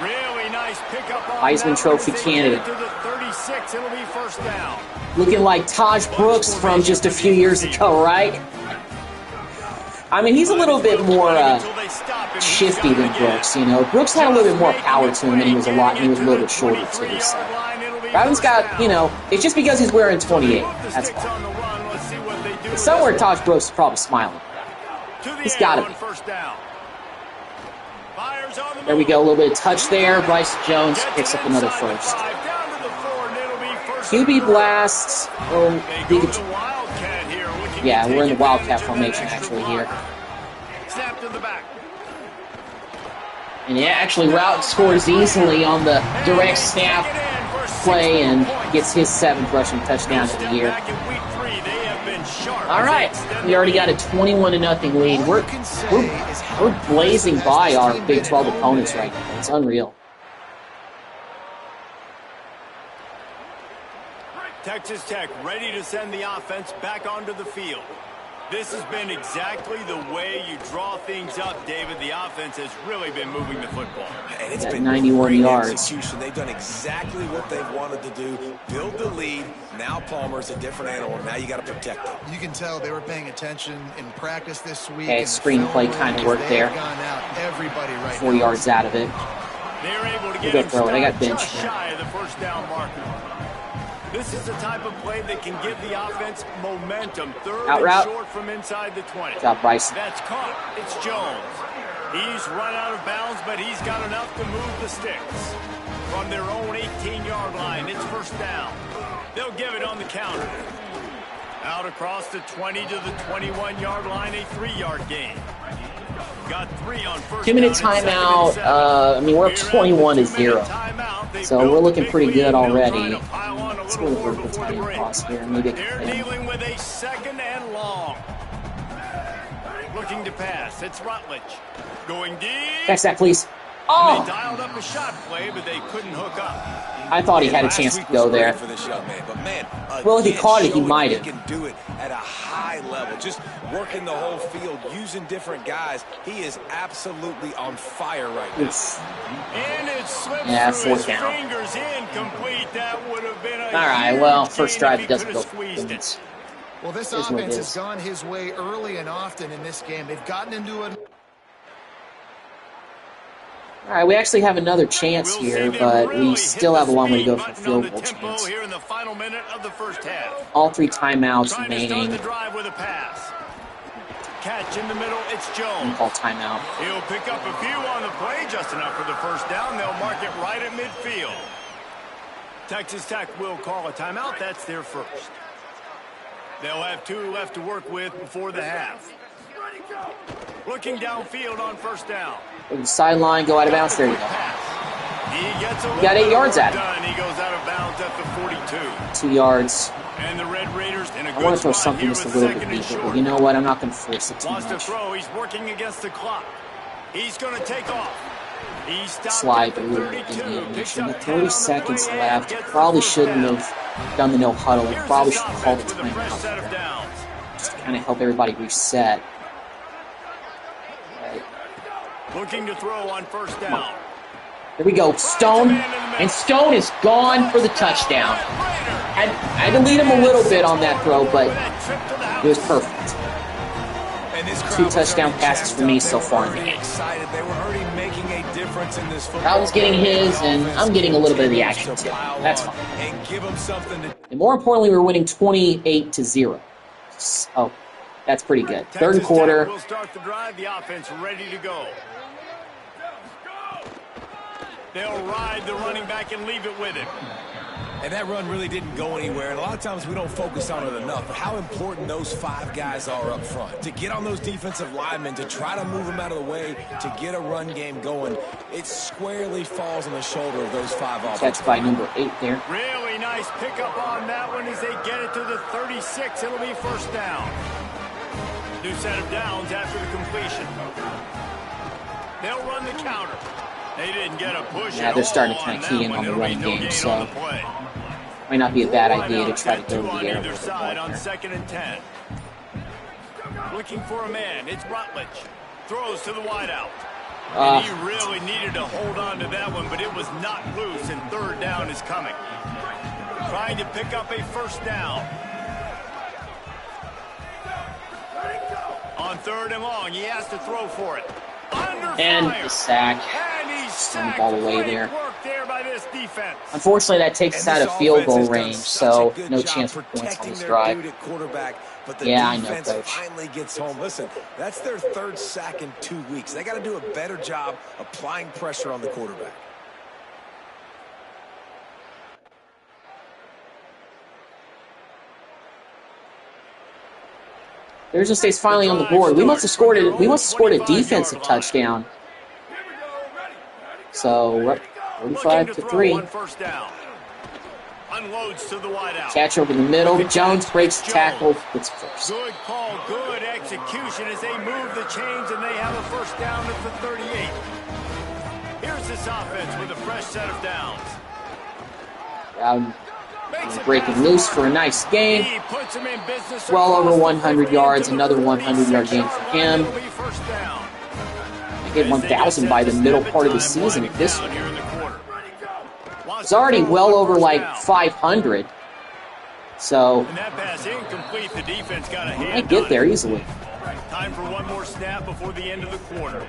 Really nice pickup on Heisman that Trophy one as they candidate. get it to the 36. It'll be first down. Looking like Taj Brooks from just a few years ago, right? I mean, he's a little bit more shifty than Brooks, you know. Brooks had a little bit more power to him, and he was a little bit shorter, too. So. Rowden's got, you know, it's just because he's wearing 28. That's why. Somewhere Taj Brooks is probably smiling. He's got to be. There we go, a little bit of touch there. Bryce Jones picks up another first. QB blast. Oh, yeah, we're in the Wildcat formation actually here. And yeah, actually Rowden scores easily on the direct snap play and gets his 7th rushing touchdown of the year. All right, we already got a 21-0 lead. We're blazing by our Big 12 opponents right now. It's unreal. Texas Tech ready to send the offense back onto the field. This has been exactly the way you draw things up, David. The offense has really been moving the football. And it's Got been 91 great yards. execution. They've done exactly what they've wanted to do. Build the lead. Now Palmer's a different animal. Now you got to protect him. You can tell they were paying attention in practice this week. Okay, and the screenplay film kind of room, worked they have there. gone out everybody right 4 now. yards out of it. They're able to We'll get go him throw it. I got stopped benched just there. shy of the first down marker. This is the type of play that can give the offense momentum. Third Out and route. short from inside the 20. Good job, Bryson. That's caught. It's Jones. He's run out of bounds, but he's got enough to move the sticks. From their own 18-yard line, it's first down. They'll give it on the counter. Out across the 20 to the 21-yard line, a 3-yard gain. Got 3 on first 2-minute down and timeout. 2nd and 7. I mean, we're up 21-0. So we're looking pretty good already. Let's go to vertical tight end cross here. Maybe I They're can dealing with a 2nd and long. Looking to pass. It's Rutledge. Going deep. catch that, please. They Oh, dialed up a shot play, but they couldn't hook up. I thought he had a chance to go there. For this young man, but man, Well, if he again, caught it, he showing might he have. can do it at a high level, just working the whole field, using different guys. He is absolutely on fire right now. Oof. And it slips Yeah, through his 4th down. fingers, incomplete. That would have been a All right, huge well, gain first if drive he doesn't could go have squeezed it. Well, this Here's what it offense is. has gone his way early and often in this game. They've gotten into a... All right, we actually have another chance We'll here, see them but really we hit still the have a long way to speed go for a button field on goal the tempo chance. here in the final minute of the first half. All 3 timeouts Trying to start remaining. the drive with a pass. Catch in the middle, it's Jones. Call timeout. He'll pick up a few on the play, just enough for the first down. They'll mark it right at midfield. Texas Tech will call a timeout. That's their first. They'll have 2 left to work with before the half. Looking downfield on first down. Go to the sideline, go out of bounds. There you go. He gets a You got 8 yards at it. done. He goes out of bounds at the 42. 2 yards. And the Red Raiders in a I good want to throw spot something here just a with little bit 2nd and deeper, short. but you know what? I'm not going to force it too Wants to much. throw. He's working against the clock. He's going to take off. He stopped Slide at the a little bit 32. in the Picks animation. up With 10 on 30 the seconds play and left. gets the Probably first shouldn't down. have done the no huddle. Here's Probably this should have called the offense with a fresh timeout set of there. downs. Just to kind of help everybody reset. Right. Looking to throw on first down. Here we go. Stone. And Stone is gone for the touchdown. I had to lead him a little bit on that throw, but That trip to the It was perfect. And this 2 touchdown passes for me so far in the game. Excited. They were already making a difference in this football. Alvin's getting his, and I'm getting a little bit of the action too. That's fine. And give them something to. And more importantly, we're winning 28-0. Oh, that's pretty good. Third quarter. We'll start the drive. The offense ready to go. They'll ride the running back and leave it with him. And that run really didn't go anywhere. And a lot of times we don't focus on it enough. But how important those 5 guys are up front. To get on those defensive linemen, to try to move them out of the way, to get a run game going, it squarely falls on the shoulder of those 5 offensive. Catch by number 8 there. Really nice pickup on that one as they get it to the 36. It'll be first down. New set of downs after the completion. They'll run the counter. They didn't get a push. Yeah, they're starting to kind of key in on the running game, so might not be a bad idea to try to go to the air. Either side on 2nd and 10. Looking for a man. It's Rutledge. Throws to the wideout. And he really needed to hold on to that one, but it was not loose, and third down is coming. Trying to pick up a first down. On 3rd and long, he has to throw for it. And the sack. Send the ball away there. Unfortunately, that takes us out of field goal range, so no chance for points on this drive. Yeah, I know, Coach. Finally gets home. Listen, that's their 3rd sack in 2 weeks. They got to do a better job applying pressure on the quarterback. Arizona State's finally on the board. We must have scored a defensive touchdown. So we're up 45-3. Unloads to the wideout. Catch over the middle. Jones breaks the tackle. Gets first. Good call, good execution as they move the chains and they have a first down at the 38. Here's this offense with a fresh set of downs. Breaking loose for a nice game. Well over 100 yards. Another 100-yard game for him. I get 1,000 by the middle part of the season at this one. It's already well over like 500. So I might get there easily. Time for one more snap before the end of the quarter.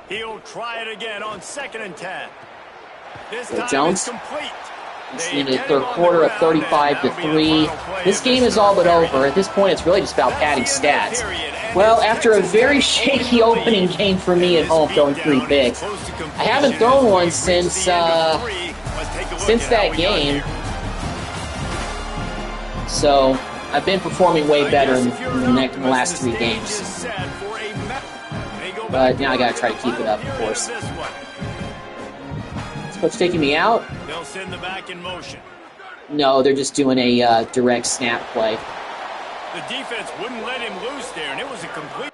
He'll try it again on 2nd and 10. This time Jones. it's complete. It's in the third quarter of 35-3. This game is all but over. At this point, it's really just about padding stats. Well, after a very shaky opening game for me at home, going 3 big, I haven't thrown one since that game. So I've been performing way better in the last 3 games. But now I got to try to keep it up, of course. Coach taking me out? They'll send the back in motion. No, they're just doing a direct snap play. The defense wouldn't let him loose there, and it was a complete...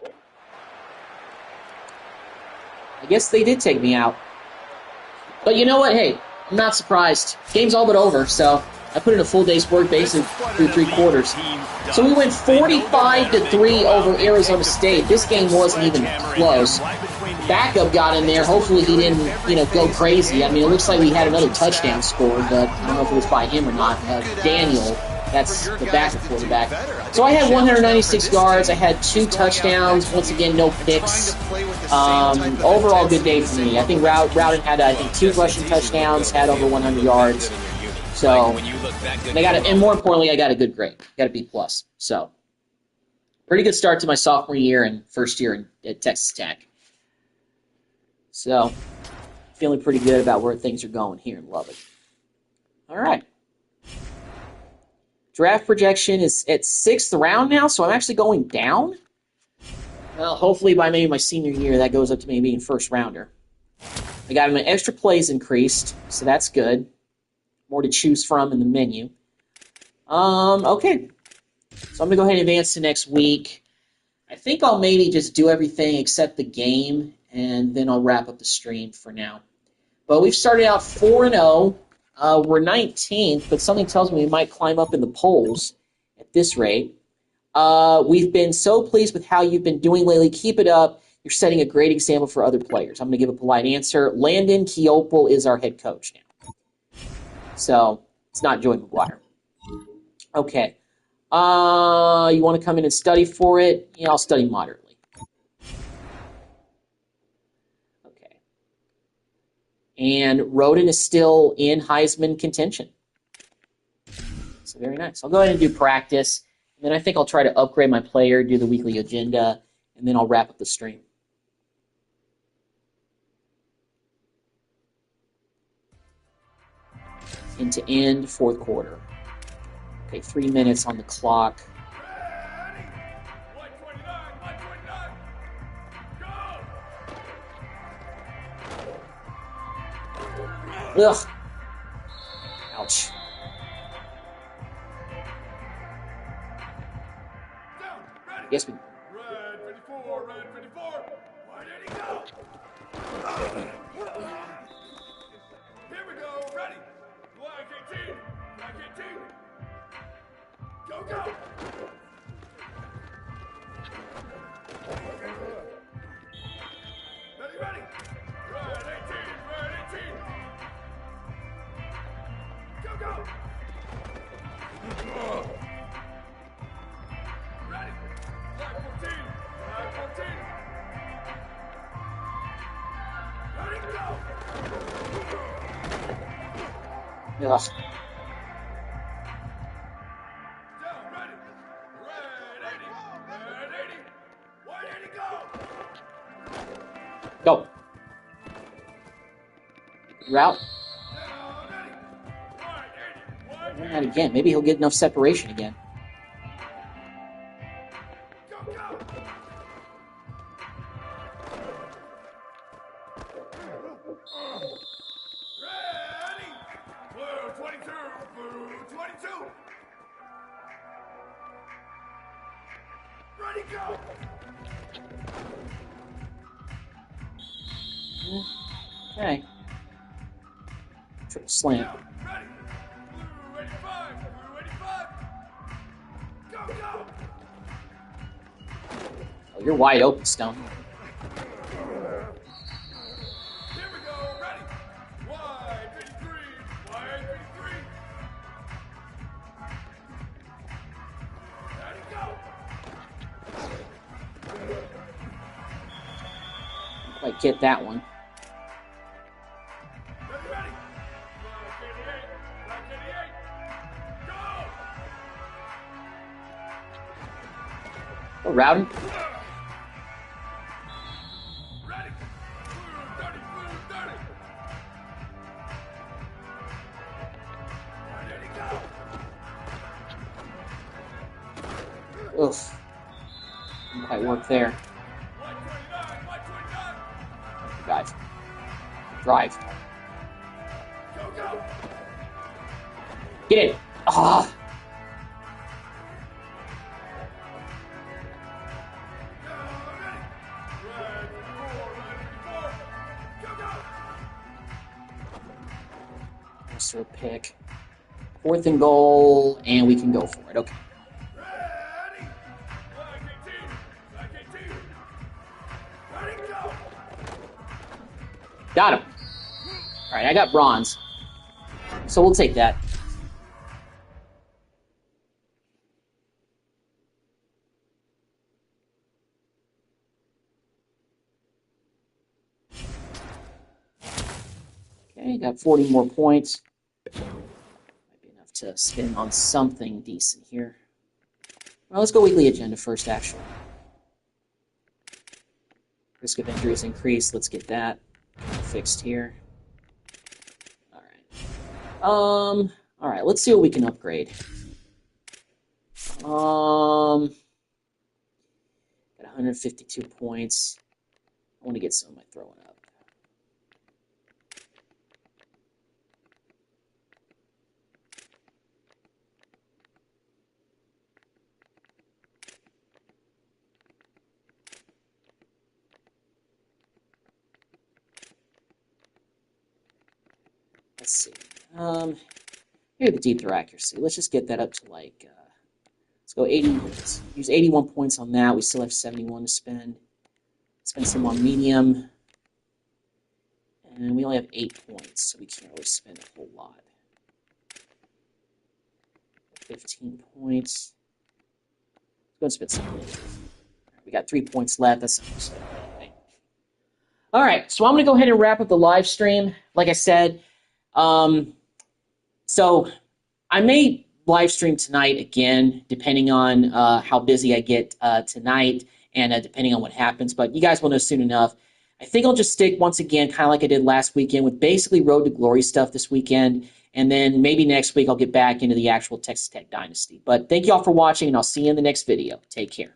I guess they did take me out. But you know what? Hey, I'm not surprised. Game's all but over, so I put in a full day's work basically through 3 quarters. So we went 45-3 over Arizona State. This game wasn't even close. Backup got in there. Hopefully he didn't, go crazy. I mean, it looks like we had another touchdown score, but I don't know if it was by him or not. Daniel, that's the backup quarterback. So I had 196 yards. I had 2 touchdowns. Once again, no picks. Overall, good day for me. I think Rowden had, 2 rushing touchdowns, had over 100 yards. So, and more importantly, I got a good grade. Got a B+. So, pretty good start to my sophomore year and first year at Texas Tech. So, feeling pretty good about where things are going here in Lubbock. All right. Draft projection is at 6th round now, so I'm actually going down. Well, hopefully by maybe my senior year, that goes up to maybe being first rounder. I got my extra plays increased, so that's good. More to choose from in the menu. Okay. So I'm going to go ahead and advance to next week. I think I'll maybe just do everything except the game, and then I'll wrap up the stream for now. But we've started out 4-0. We're 19th, but something tells me we might climb up in the polls at this rate. We've been so pleased with how you've been doing lately. Keep it up. You're setting a great example for other players. I'm going to give a polite answer. Landon Kiopel is our head coach now. So, it's not Joey McGuire. Okay. You want to come in and study for it? Yeah, I'll study moderately. Okay. And Roden is still in Heisman contention. So very nice. I'll go ahead and do practice. And then I think I'll try to upgrade my player, do the weekly agenda, and then I'll wrap up the stream. End to end, fourth quarter. Okay, 3 minutes on the clock. Ugh. Ouch. I guess we... Red 54, red 54. Where did he go? Here we go, ready. Black 18, black 18. Go, go. Ready, ready. Red 18, red 18. Go, go. Ready. Black 14, black 14. Ready, go. Ugh. Down, ready. Red 80, red 80. Where did he go? Go. Route. Down, ready. White 80, white 80. And again, maybe he'll get enough separation again. Go, go. Ready. Blue 22, blue 22. Ready, go. Okay. Triple slant. Down, ready. Blue 85, blue 85. Go, go. Oh, you're wide open, Stone. Here we go, ready. Wide 53, wide 53. Ready, go. Quite get that one. Ready, ready. Black 88, black 88. Go. Oh, Rowden. Ready. Blue 30, blue 30. Ready to go. Oof. Didn't quite work there. White 29, white 29. Drive. Drive. Go, go. Get it. Ah. Red 54, red 54. Go, go. Let's throw a pick. 4th and goal, and we can go for it. Okay. Ready. Black 18, black 18. Ready, go. Got him. All right, I got bronze. So we'll take that. Okay, got 40 more points. Might be enough to spend on something decent here. Well, let's go weekly agenda first, actually. Risk of injury is increased. Let's get that fixed here. All right, let's see what we can upgrade. Got 152 points. I want to get some of my throwing up. Let's see. Here the deep throw accuracy. Let's just get that up to like, let's go 80. Let's use 81 points on that. We still have 71 to spend. Spend some on medium. And we only have 8 points, so we can't really spend a whole lot. 15 points. Let's go and spend some money. We got 3 points left. That's okay. All right, so I'm going to go ahead and wrap up the live stream. Like I said, so I may live stream tonight again, depending on how busy I get tonight and depending on what happens. But you guys will know soon enough. I think I'll just stick once again, kind of like I did last weekend, with basically Road to Glory stuff this weekend. And then maybe next week I'll get back into the actual Texas Tech Dynasty. But thank you all for watching, and I'll see you in the next video. Take care.